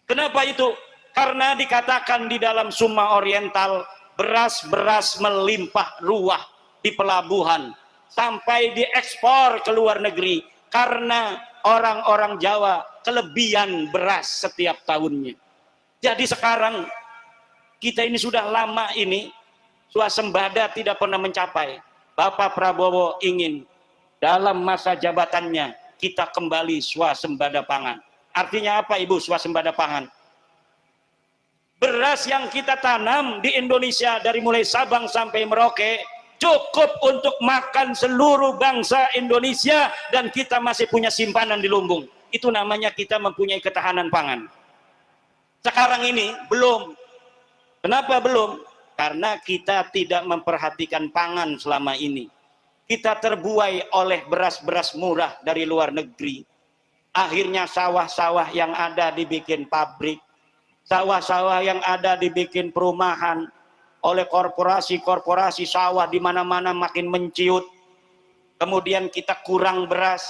Kenapa itu? Karena dikatakan di dalam Summa Oriental, beras-beras melimpah ruah di pelabuhan sampai diekspor ke luar negeri karena orang-orang Jawa kelebihan beras setiap tahunnya. Jadi sekarang kita ini sudah lama ini swasembada tidak pernah mencapai. Bapak Prabowo ingin dalam masa jabatannya kita kembali swasembada pangan. Artinya apa, Ibu, swasembada pangan? Beras yang kita tanam di Indonesia dari mulai Sabang sampai Merauke cukup untuk makan seluruh bangsa Indonesia, dan kita masih punya simpanan di lumbung. Itu namanya kita mempunyai ketahanan pangan. Sekarang ini belum. Kenapa belum? Karena kita tidak memperhatikan pangan selama ini. Kita terbuai oleh beras-beras murah dari luar negeri. Akhirnya sawah-sawah yang ada dibikin pabrik. Sawah-sawah yang ada dibikin perumahan. Oleh korporasi-korporasi, sawah di mana-mana makin menciut. Kemudian kita kurang beras.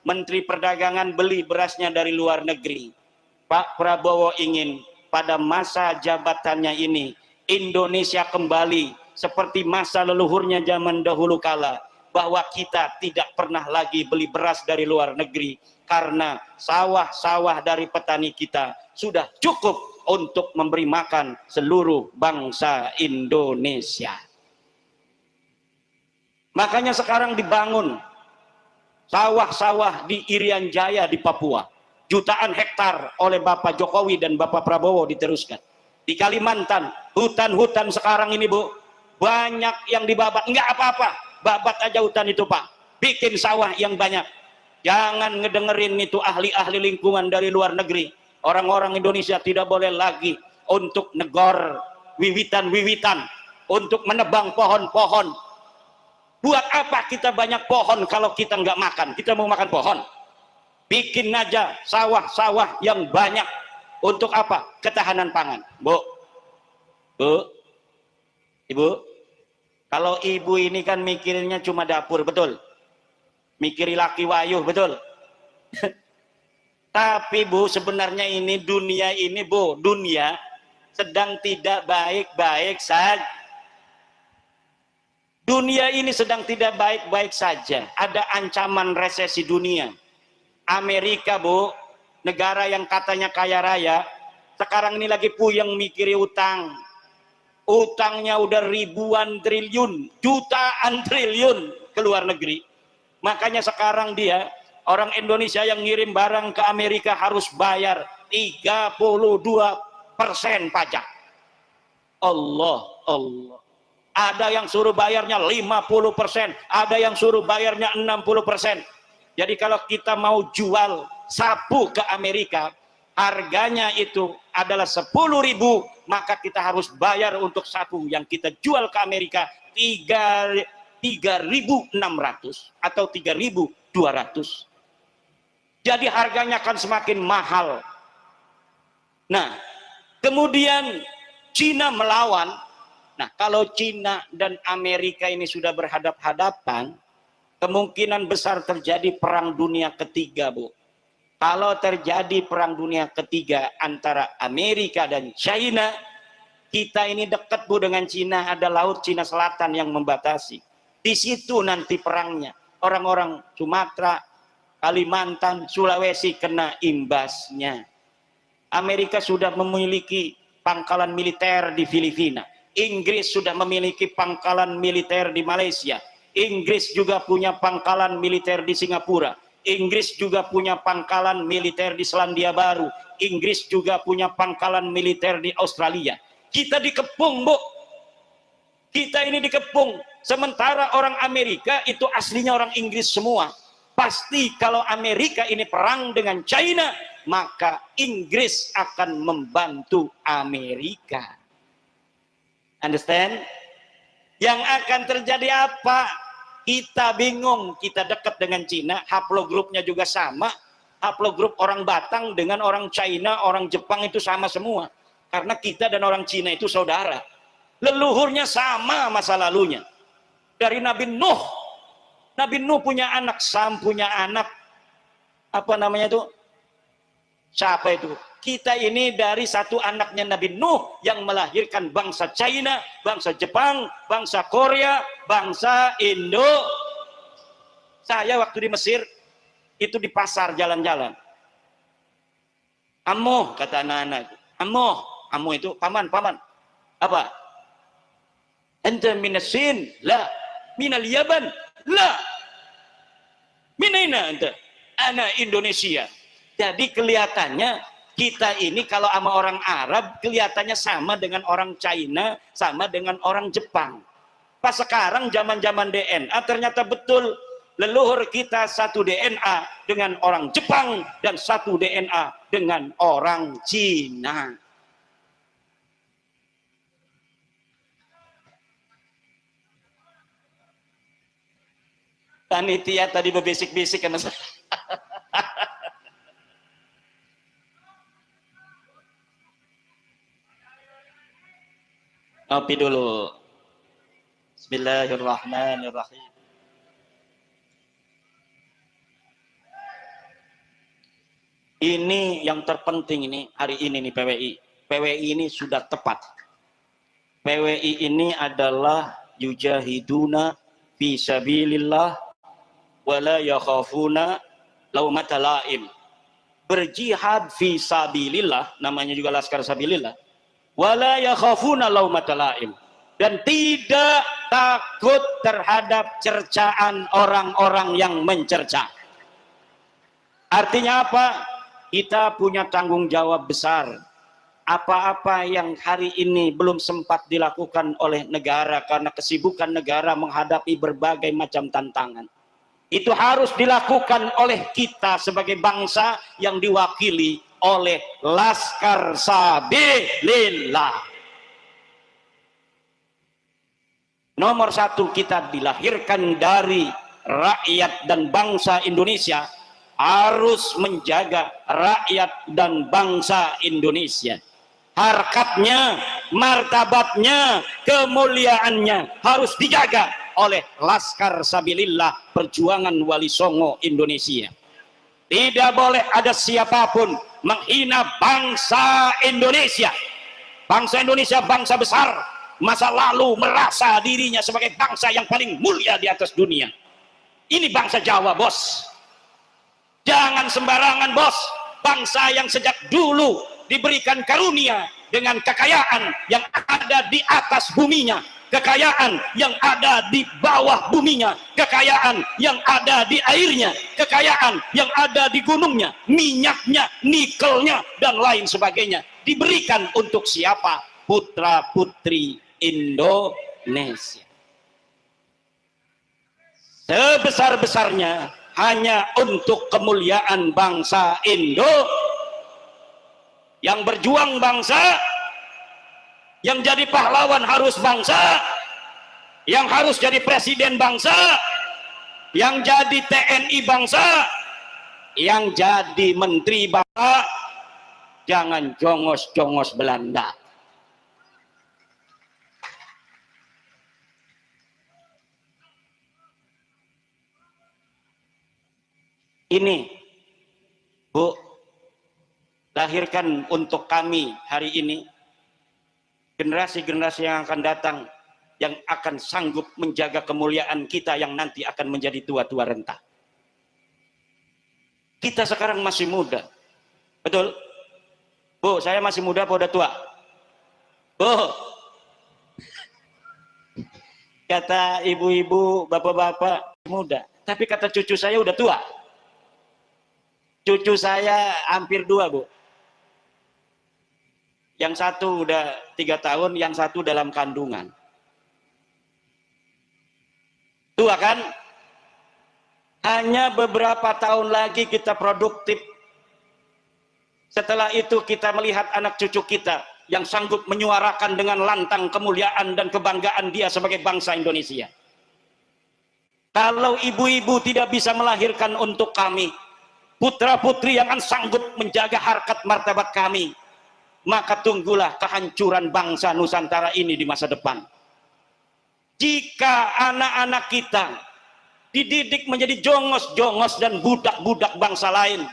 Menteri Perdagangan beli berasnya dari luar negeri. Pak Prabowo ingin pada masa jabatannya ini Indonesia kembali seperti masa leluhurnya zaman dahulu kala, bahwa kita tidak pernah lagi beli beras dari luar negeri karena sawah-sawah dari petani kita sudah cukup untuk memberi makan seluruh bangsa Indonesia. Makanya sekarang dibangun sawah-sawah di Irian Jaya di Papua, jutaan hektar oleh Bapak Jokowi dan Bapak Prabowo diteruskan. Di Kalimantan, hutan-hutan sekarang ini, Bu, banyak yang dibabat. Enggak apa-apa, babat aja hutan itu Pak, bikin sawah yang banyak. Jangan ngedengerin itu ahli-ahli lingkungan dari luar negeri. Orang-orang Indonesia tidak boleh lagi untuk negor wiwitan-wiwitan, untuk menebang pohon-pohon. Buat apa kita banyak pohon kalau kita nggak makan? Kita mau makan pohon? Bikin aja sawah-sawah yang banyak. Untuk apa? Ketahanan pangan. Bu, ibu, kalau ibu ini kan mikirnya cuma dapur, betul? Mikiri laki wayuh, betul? Tapi Bu, sebenarnya ini dunia ini Bu, dunia sedang tidak baik-baik saja. Dunia ini sedang tidak baik-baik saja. Ada ancaman resesi dunia. Amerika Bu, negara yang katanya kaya raya, sekarang ini lagi puyeng mikiri utang. Utangnya udah ribuan triliun, jutaan triliun ke luar negeri. Makanya sekarang dia, orang Indonesia yang ngirim barang ke Amerika harus bayar 32% pajak. Allah. Ada yang suruh bayarnya 50%, ada yang suruh bayarnya 60%. Jadi kalau kita mau jual sapu ke Amerika, harganya itu adalah 10.000, maka kita harus bayar untuk sapu yang kita jual ke Amerika 3.600 atau 3.200. Jadi harganya akan semakin mahal. Nah, kemudian Cina melawan. Nah, kalau Cina dan Amerika ini sudah berhadap-hadapan, kemungkinan besar terjadi perang dunia ketiga, Bu. Kalau terjadi perang dunia ketiga antara Amerika dan China, kita ini dekat Bu dengan Cina, ada laut Cina Selatan yang membatasi. Di situ nanti perangnya. Orang-orang Sumatera, Kalimantan, Sulawesi kena imbasnya. Amerika sudah memiliki pangkalan militer di Filipina. Inggris sudah memiliki pangkalan militer di Malaysia. Inggris juga punya pangkalan militer di Singapura. Inggris juga punya pangkalan militer di Selandia Baru. Inggris juga punya pangkalan militer di Australia. Kita dikepung, Bu. Kita ini dikepung. Sementara orang Amerika itu aslinya orang Inggris semua. Pasti kalau Amerika ini perang dengan China, maka Inggris akan membantu Amerika. Understand? Yang akan terjadi apa? Kita bingung. Kita dekat dengan Cina, haplogrupnya juga sama. Haplogrup orang Batang dengan orang China, orang Jepang itu sama semua. Karena kita dan orang Cina itu saudara. Leluhurnya sama masa lalunya. Dari Nabi Nuh. Nabi Nuh punya anak, Sam punya anak. Apa namanya itu? Siapa itu? Kita ini dari satu anaknya Nabi Nuh yang melahirkan bangsa China, bangsa Jepang, bangsa Korea, bangsa Indo. Saya waktu di Mesir itu di pasar jalan-jalan. Amoh kata anak-anak. Amoh itu paman. Apa? Anta minasin? La. Minal Yaban? La. Minaina anta? Ana Indonesia. Jadi kelihatannya kita ini kalau sama orang Arab kelihatannya sama dengan orang China, sama dengan orang Jepang. Pas sekarang zaman-zaman DNA ternyata betul leluhur kita satu DNA dengan orang Jepang dan satu DNA dengan orang Cina. Panitia tadi berbisik-bisik sama saya. Ngopi dulu. Bismillahirrahmanirrahim. Ini yang terpenting ini hari ini nih PWI. PWI ini sudah tepat. PWI ini adalah yujahiduna fi sabilillah wala yakhafuna laumata laim. Berjihad fi sabilillah, namanya juga Laskar Sabilillah. Wala yakhafuna laumata laim, dan tidak takut terhadap cercaan orang-orang yang mencerca. Artinya apa? Kita punya tanggung jawab besar. apa-apa yang hari ini belum sempat dilakukan oleh negara karena kesibukan negara menghadapi berbagai macam tantangan. Itu harus dilakukan oleh kita sebagai bangsa yang diwakili oleh Laskar Sabilillah. Nomor satu, kita dilahirkan dari rakyat dan bangsa Indonesia, harus menjaga rakyat dan bangsa Indonesia. Harkatnya, martabatnya, kemuliaannya harus dijaga oleh Laskar Sabilillah Perjuangan Wali Songo Indonesia. Tidak boleh ada siapapun menghina bangsa Indonesia. Bangsa Indonesia bangsa besar, masa lalu merasa dirinya sebagai bangsa yang paling mulia di atas dunia. Ini bangsa Jawa, bos. Jangan sembarangan, bos. Bangsa yang sejak dulu diberikan karunia dengan kekayaan yang ada di atas buminya, kekayaan yang ada di bawah buminya, kekayaan yang ada di airnya, kekayaan yang ada di gunungnya, minyaknya, nikelnya, dan lain sebagainya. Diberikan untuk siapa? Putra putri Indonesia. Sebesar-besarnya hanya untuk kemuliaan bangsa Indo, yang berjuang bangsa, yang jadi pahlawan harus bangsa, yang harus jadi presiden bangsa, yang jadi TNI bangsa, yang jadi menteri bangsa. Jangan jongos-jongos Belanda. Ini, Bu, lahirkan untuk kami hari ini generasi-generasi yang akan datang, yang akan sanggup menjaga kemuliaan kita yang nanti akan menjadi tua-tua renta. Kita sekarang masih muda, betul? Bu, saya masih muda apa udah tua? Bu, kata ibu-ibu, bapak-bapak muda, tapi kata cucu saya udah tua. Cucu saya hampir 2, Bu. Yang satu udah 3 tahun, yang satu dalam kandungan. Tua kan? Hanya beberapa tahun lagi kita produktif. Setelah itu kita melihat anak cucu kita yang sanggup menyuarakan dengan lantang kemuliaan dan kebanggaan dia sebagai bangsa Indonesia. Kalau ibu-ibu tidak bisa melahirkan untuk kami putra-putri yang akan sanggup menjaga harkat martabat kami, maka tunggulah kehancuran bangsa Nusantara ini di masa depan. Jika anak-anak kita dididik menjadi jongos-jongos dan budak-budak bangsa lain,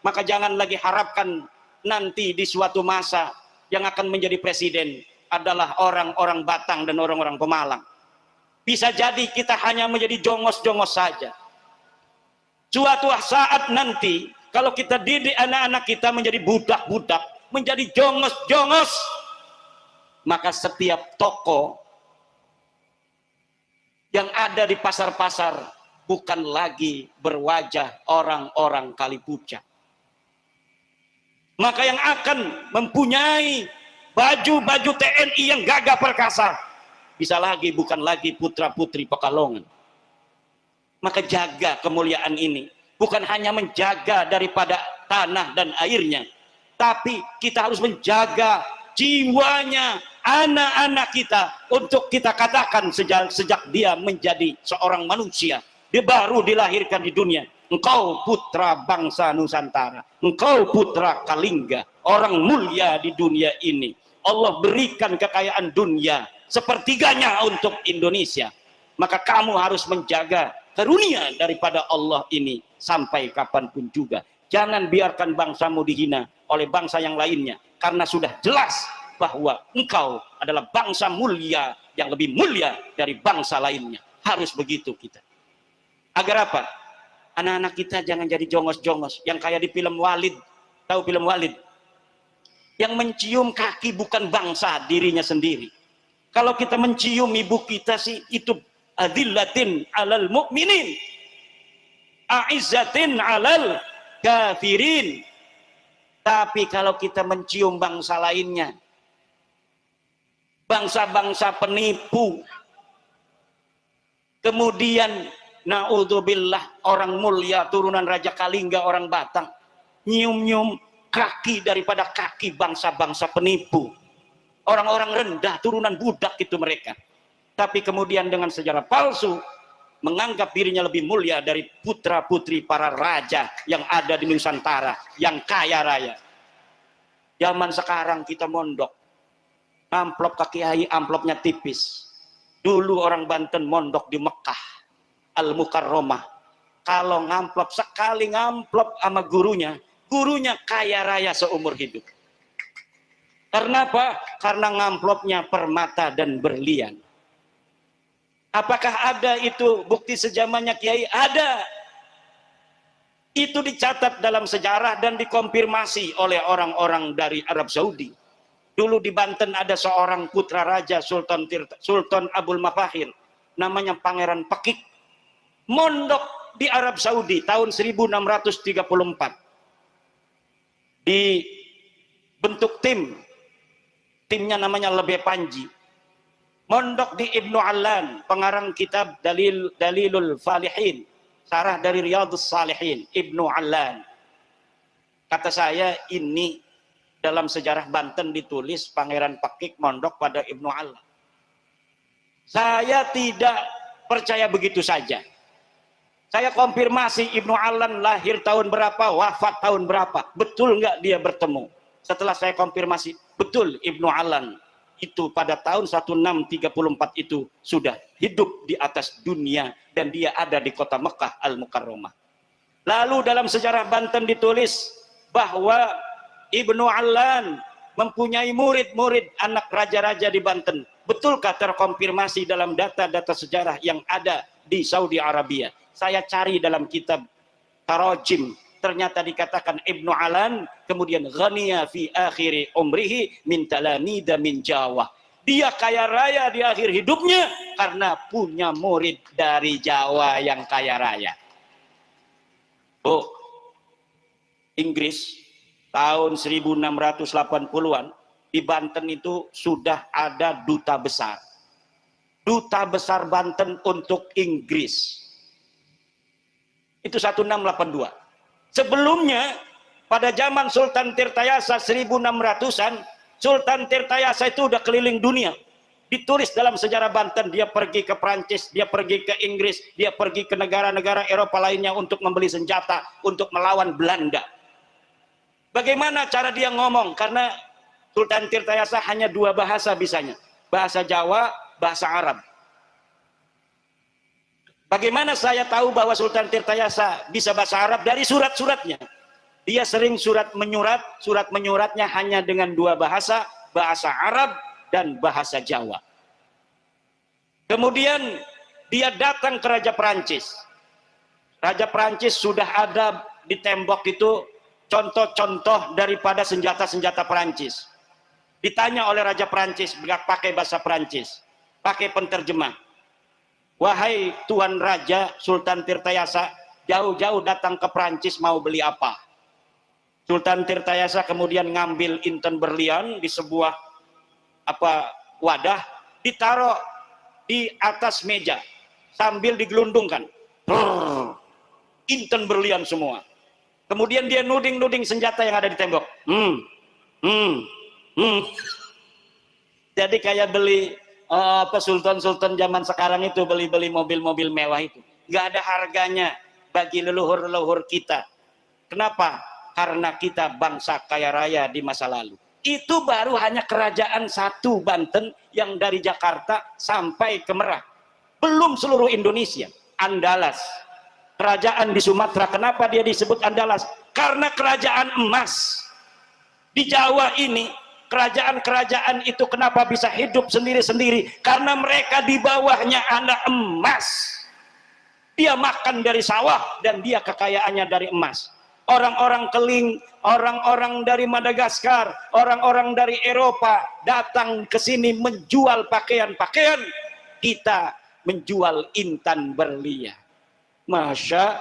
maka jangan lagi harapkan nanti di suatu masa yang akan menjadi presiden adalah orang-orang Batang dan orang-orang Pemalang. Bisa jadi kita hanya menjadi jongos-jongos saja. Suatu saat nanti, kalau kita didik anak-anak kita menjadi budak-budak, menjadi jongos-jongos, maka setiap toko yang ada di pasar-pasar bukan lagi berwajah orang-orang Kalipucang. Maka yang akan mempunyai baju-baju TNI yang gagah perkasa bukan lagi putra-putri Pekalongan. Maka jaga kemuliaan ini, bukan hanya menjaga daripada tanah dan airnya, tapi kita harus menjaga jiwanya anak-anak kita, untuk kita katakan sejak dia menjadi seorang manusia, dia baru dilahirkan di dunia, engkau putra bangsa Nusantara, engkau putra Kalingga, orang mulia di dunia ini. Allah berikan kekayaan dunia sepertiganya untuk Indonesia, maka kamu harus menjaga karunia daripada Allah ini sampai kapanpun juga. Jangan biarkan bangsamu dihina oleh bangsa yang lainnya, karena sudah jelas bahwa engkau adalah bangsa mulia yang lebih mulia dari bangsa lainnya. Harus begitu kita. Agar apa? Anak-anak kita jangan jadi jongos-jongos yang kayak di film Walid. Tahu film Walid? Yang mencium kaki bukan bangsa dirinya sendiri. Kalau kita mencium ibu kita sih, itu adillatin alal mu'minin, a'izzatin alal kafirin. Tapi kalau kita mencium bangsa lainnya, bangsa-bangsa penipu, kemudian naudzubillah orang mulia turunan Raja Kalingga orang Batang nyium-nyium kaki daripada kaki bangsa-bangsa penipu, orang-orang rendah turunan budak itu mereka, tapi kemudian dengan sejarah palsu menganggap dirinya lebih mulia dari putra-putri para raja yang ada di Nusantara yang kaya raya. Zaman sekarang kita mondok, amplop ke kiai, amplopnya tipis. Dulu orang Banten mondok di Mekah Al-Mukarramah, kalau ngamplop sekali ngamplop sama gurunya kaya raya seumur hidup. Karena apa? Karena ngamplopnya permata dan berlian. Apakah ada itu bukti sejamannya kiai? Ada. Itu dicatat dalam sejarah dan dikonfirmasi oleh orang-orang dari Arab Saudi. Dulu di Banten ada seorang putra raja Sultan Abul Mafahir, namanya Pangeran Pekik, mondok di Arab Saudi tahun 1634. Dibentuk timnya namanya Lebe Panji, mondok di Ibnu Allan, pengarang kitab Dalilul Falihin, sarah dari Riyadhus Salihin, Ibnu Allan. Kata saya, ini dalam sejarah Banten ditulis Pangeran Pekik mondok pada Ibnu Allan. Saya tidak percaya begitu saja. Saya konfirmasi Ibnu Allan lahir tahun berapa, wafat tahun berapa, betul nggak dia bertemu. Setelah saya konfirmasi, betul Ibnu Allan itu pada tahun 1634 itu sudah hidup di atas dunia dan dia ada di kota Mekah Al-Mukarramah. Lalu dalam sejarah Banten ditulis bahwa Ibnu Allan mempunyai murid-murid anak raja-raja di Banten. Betulkah terkonfirmasi dalam data-data sejarah yang ada di Saudi Arabia? Saya cari dalam kitab Tarajim, ternyata dikatakan Ibnu Allan kemudian ghaniya fi akhiri umrihi min talamida min Jawa. Dia kaya raya di akhir hidupnya karena punya murid dari Jawa yang kaya raya. Oh, Inggris tahun 1680-an di Banten itu sudah ada duta besar. Duta besar Banten untuk Inggris. Itu 1682. Sebelumnya pada zaman Sultan Tirtayasa 1600-an, Sultan Tirtayasa itu udah keliling dunia. Ditulis dalam sejarah Banten, dia pergi ke Prancis, dia pergi ke Inggris, dia pergi ke negara-negara Eropa lainnya untuk membeli senjata untuk melawan Belanda. Bagaimana cara dia ngomong? Karena Sultan Tirtayasa hanya dua bahasa bisanya, bahasa Jawa, bahasa Arab. Bagaimana saya tahu bahwa Sultan Tirtayasa bisa bahasa Arab? Dari surat-suratnya. Dia sering surat menyuratnya hanya dengan dua bahasa, bahasa Arab dan bahasa Jawa. Kemudian dia datang ke Raja Perancis. Raja Perancis sudah ada di tembok itu contoh-contoh daripada senjata-senjata Perancis. Ditanya oleh Raja Perancis, pakai bahasa Perancis, pakai penterjemah. Wahai Tuan Raja Sultan Tirtayasa, jauh-jauh datang ke Perancis mau beli apa? Sultan Tirtayasa kemudian ngambil inten berlian di sebuah wadah, ditaruh di atas meja sambil digelundungkan. Inten berlian semua. Kemudian dia nuding-nuding senjata yang ada di tembok. Jadi kayak beli sultan-sultan zaman sekarang itu beli mobil-mobil mewah itu. Nggak ada harganya bagi leluhur-leluhur kita. Kenapa? Karena kita bangsa kaya raya di masa lalu. Itu baru hanya kerajaan satu Banten yang dari Jakarta sampai ke Merak. Belum seluruh Indonesia. Andalas. Kerajaan di Sumatera, kenapa dia disebut Andalas? Karena kerajaan emas. Di Jawa ini, kerajaan-kerajaan itu kenapa bisa hidup sendiri-sendiri? Karena mereka di bawahnya anak emas. Dia makan dari sawah dan dia kekayaannya dari emas. Orang-orang Keling, orang-orang dari Madagaskar, orang-orang dari Eropa datang ke sini menjual pakaian-pakaian. Kita menjual intan berlian. Masya,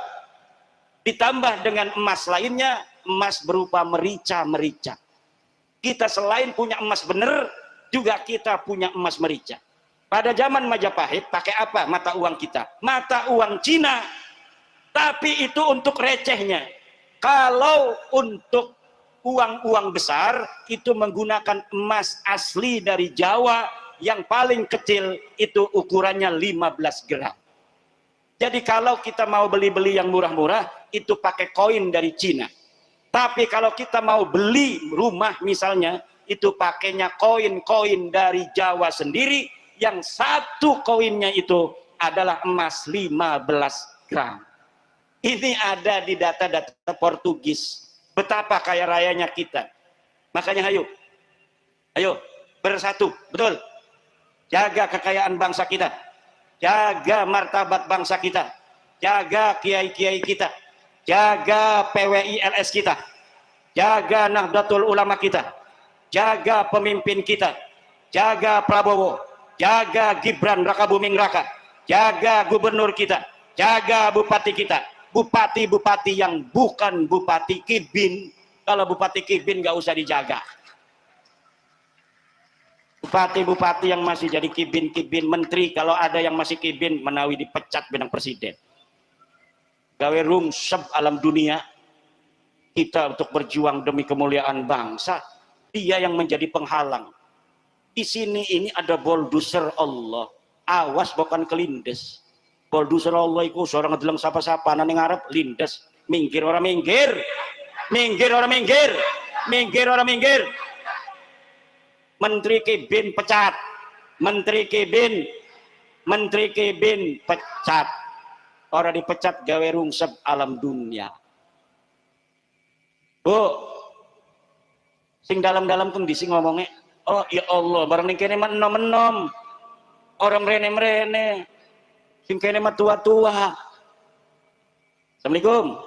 ditambah dengan emas lainnya, emas berupa merica-merica. Kita selain punya emas bener, juga kita punya emas merica. Pada zaman Majapahit pakai apa mata uang kita? Mata uang Cina. Tapi itu untuk recehnya. Kalau untuk uang-uang besar itu menggunakan emas asli dari Jawa yang paling kecil itu ukurannya 15 gram. Jadi kalau kita mau beli-beli yang murah-murah itu pakai koin dari Cina. Tapi kalau kita mau beli rumah misalnya itu pakainya koin-koin dari Jawa sendiri yang satu koinnya itu adalah emas 15 gram. Ini ada di data-data Portugis. Betapa kaya rayanya kita. Makanya ayo bersatu, betul. Jaga kekayaan bangsa kita. Jaga martabat bangsa kita. Jaga kiai-kiai kita. Jaga PWI LS kita. Jaga Nahdlatul Ulama kita. Jaga pemimpin kita. Jaga Prabowo. Jaga Gibran Rakabuming Raka. Jaga gubernur kita. Jaga bupati kita. Bupati-bupati yang bukan bupati kibin. Kalau bupati kibin nggak usah dijaga. Bupati-bupati yang masih jadi kibin-kibin, menteri kalau ada yang masih kibin menawi dipecat benang presiden. Gawe rungsep alam dunia kita untuk berjuang demi kemuliaan bangsa, dia yang menjadi penghalang. Di sini ini ada bulldozer Allah, awas bukan kelindes. Bulldozer Allah itu seorang ngedeleng sapa-sapa nang ngarep lindes, minggir orang minggir, minggir orang minggir, minggir orang minggir. Menteri Kibin pecat, Menteri Kibin pecat. Orang dipecat gawe rungsep alam dunia. Bu, sing dalam-dalam tuh disi ngomongnya, oh ya Allah, barang ning kene menom-menom, orang rene-rene, sing kene mah tua-tua. Assalamualaikum.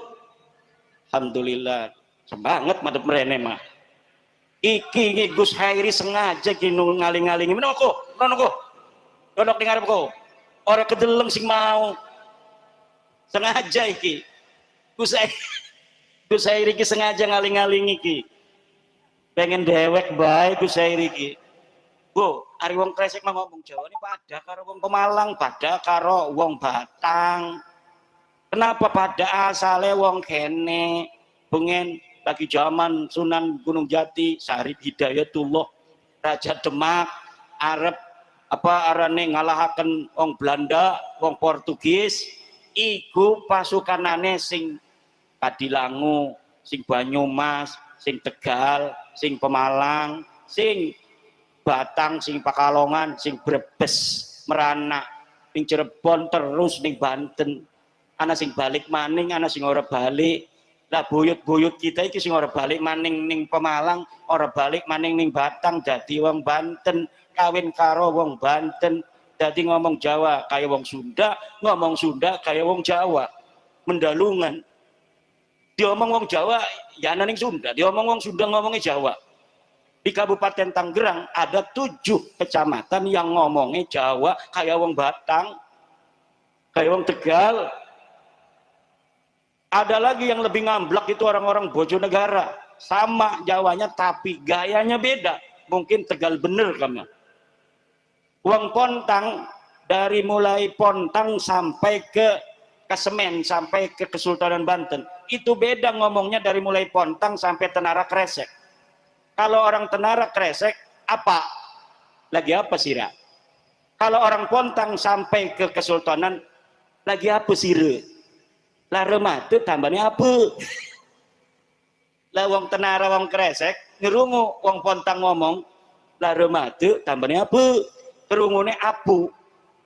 Alhamdulillah, semangat madep rene mah. Iki Gus Hairi sengaja kinu ngaling-ngalingi menoko, dodok ning ngarepku. Ora kedeleng sing mau. Sengaja iki. Gus Hairi iki sengaja ngaling-ngalingi iki. Pengen dewek bae Gus Hairi iki. Bu, ari wong Kresek mah ngomong Jawa ini pada karo wong Pemalang, pada karo wong Batang. Kenapa pada asale wong kene pengen lagi zaman Sunan Gunung Jati, Syarif Hidayatullah, Raja Demak, Arab apa arane ngalahaken wong Belanda, wong Portugis, iku pasukanane sing Kadilangu, sing Banyumas, sing Tegal, sing Pemalang, sing Batang, sing Pakalongan, sing Brebes, Merana, sing Cirebon terus ning Banten. Ana sing balik maning, ana sing ora balik. Lah buyut-buyut kita iki sing ora balik maning ning Pemalang, ora balik maning ning Batang, dadi wong Banten, kawin karo wong Banten, dadi ngomong Jawa kaya wong Sunda, ngomong Sunda kaya wong Jawa. Mendalungan. Diomong wong Jawa ya ana ning Sunda, diomong wong Sunda ngomongnya Jawa. Di Kabupaten Tangerang ada 7 kecamatan yang ngomongnya Jawa kaya wong Batang, kaya wong Tegal. Ada lagi yang lebih ngamblak itu orang-orang Bojonegara, sama Jawanya tapi gayanya beda. Mungkin Tegal bener kamu. Wong Pontang dari mulai Pontang sampai ke Kesemen sampai ke Kesultanan Banten itu beda ngomongnya dari mulai Pontang sampai Tenara Kresek. Kalau orang Tenara Kresek apa? Lagi apa sira? Kalau orang Pontang sampai ke Kesultanan lagi apa sira? Lah remate tambahnya apa? Lah wong Tenara wong Kresek ngerungu wong Pontang ngomong lah remate tambahnya apa? Kerungune apu.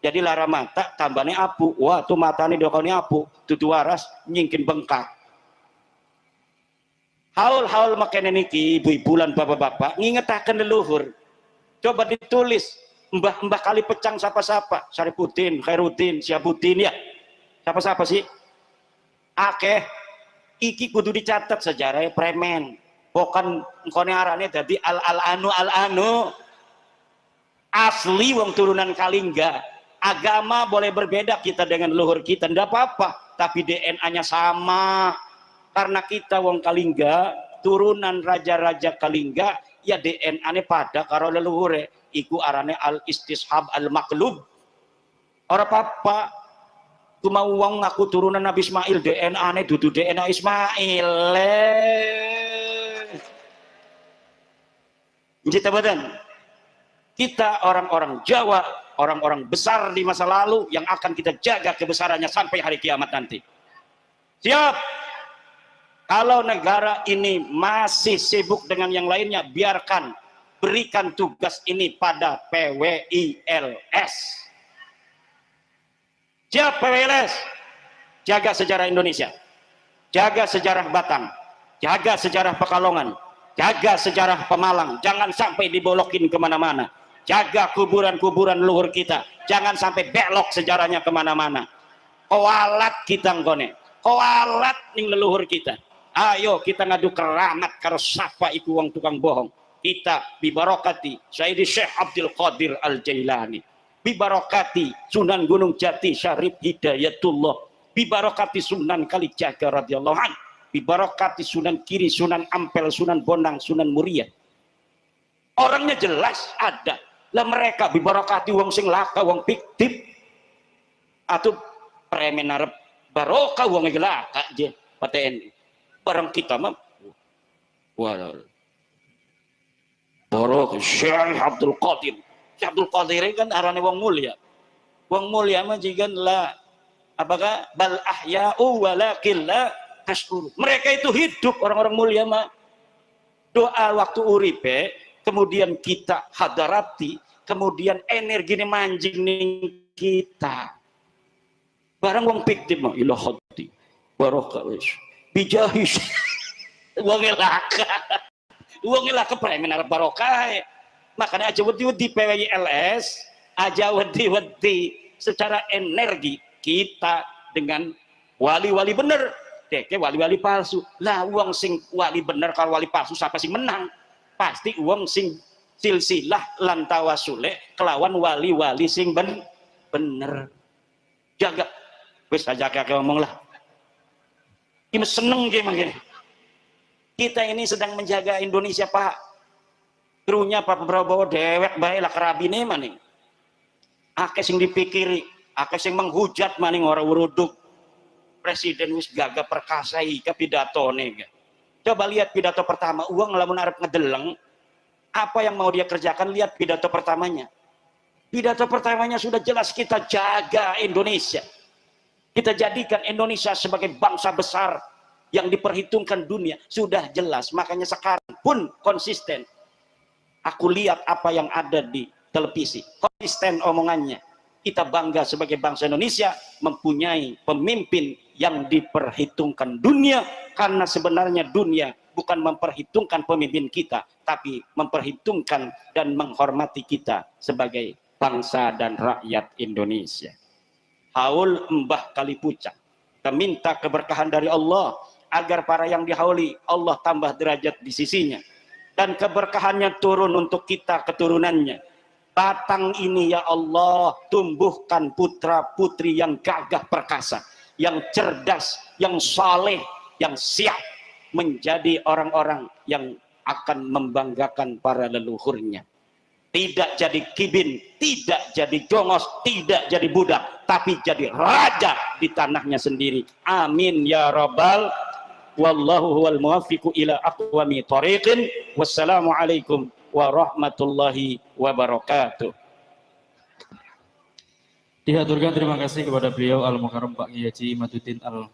Jadi lara mata tambahnya apu. Wah tuh matanya dokone apu. Tutu waras nyingkin bengkak. Haul-haul makanya niki ibu-ibu lan bapak-bapak ngingetaken leluhur. Coba ditulis mbah-mbah kali pecang siapa-siapa. Syarifuddin, Khairuddin, Syabuddin ya. Siapa-siapa sih? Akeh iki kudu dicatat sejarah premen. Bukan engkone arane dadi al-anu asli wong turunan Kalingga. Agama boleh berbeda kita dengan leluhur kita, tidak apa-apa, tapi DNA-nya sama. Karena kita wong Kalingga, turunan raja-raja Kalingga, ya DNA-ne pada karo leluhure, iku arane al-istishab al-maklub. Ora apa-apa, cuma wong ngaku turunan Nabi Ismail, DNA-ne dudu DNA Ismail. Kita orang-orang Jawa, orang-orang besar di masa lalu yang akan kita jaga kebesarannya sampai hari kiamat nanti. Siap? Kalau negara ini masih sibuk dengan yang lainnya, biarkan, berikan tugas ini pada PWILS. Siap PWILS? Jaga sejarah Indonesia, jaga sejarah Batang, jaga sejarah Pekalongan, jaga sejarah Pemalang, jangan sampai dibolokin kemana-mana. Jaga kuburan-kuburan leluhur kita, jangan sampai belok sejarahnya kemana-mana. Koalat kita ngone, koalat ning leluhur kita. Ayo kita ngadu keramat karo sapa iku wong tukang bohong. Kita bibarokati Sayyidi Syekh Abdul Qadir Al-Jailani, bibarokati Sunan Gunung Jati Syarif Hidayatullah, bibarokati Sunan Kalijaga radhiyallahu anhu, bibarokati Sunan Kiri, Sunan Ampel, Sunan Bonang, Sunan Muria. Orangnya jelas ada. Lah mereka bibarokati wong sing laka, wong fiktif, atau premen arep barokah wong laka je PTN. Barang kita mah waduh barok Syekh Abdul Qadir. Syekh Abdul Qadir kan arane wong mulia mah jigan la apakah bal ahya'u walakin la tashkur. Mereka itu hidup, orang-orang mulia mah doa waktu uripe, kemudian kita hadarati, kemudian energi ini manjing ning kita. Barang wong fiktif mah ilahati barokah wis bijahis wong elaka premen arep barokah. Makanya aja wedi-wedi PWILS, aja wedi-wedi secara energi kita dengan wali-wali bener deke wali-wali palsu. Lah wong sing wali bener kalau wali palsu siapa sing menang? Pasti wong sing silsilah lan tawasule kelawan wali-wali sing bener. Jaga wis aja kakek ngomong lah. Ini seneng gimana? Kita ini sedang menjaga Indonesia, Pak. Krunya Pak Prabowo dewek bae lah kerabine maning. Akeh sing dipikiri, akeh sing menghujat maning ora uruduk. Presiden wis gagah perkasai ke pidatone. Coba lihat pidato pertama, uang lamun arep ngedeleng, apa yang mau dia kerjakan, lihat pidato pertamanya. Pidato pertamanya sudah jelas, kita jaga Indonesia. Kita jadikan Indonesia sebagai bangsa besar yang diperhitungkan dunia. Sudah jelas, makanya sekarang pun konsisten. Aku lihat apa yang ada di televisi, konsisten omongannya. Kita bangga sebagai bangsa Indonesia mempunyai pemimpin yang diperhitungkan dunia, karena sebenarnya dunia bukan memperhitungkan pemimpin kita, tapi memperhitungkan dan menghormati kita sebagai bangsa dan rakyat Indonesia. Haul Mbah Kalipucang, kita minta keberkahan dari Allah agar para yang dihauli Allah tambah derajat di sisinya, dan keberkahannya turun untuk kita keturunannya. Batang ini ya Allah, tumbuhkan putra putri yang gagah perkasa, yang cerdas, yang saleh, yang siap menjadi orang-orang yang akan membanggakan para leluhurnya. Tidak jadi kibin, tidak jadi jongos, tidak jadi budak, tapi jadi raja di tanahnya sendiri. Amin ya rabbal. Wallahu huwal muwaffiqu ila aqwami thoriqin. Wassalamualaikum warahmatullahi wabarakatuh. Dihaturkan terima kasih kepada beliau Al-Mukarram Pak Kiai Haji Imaduddin Al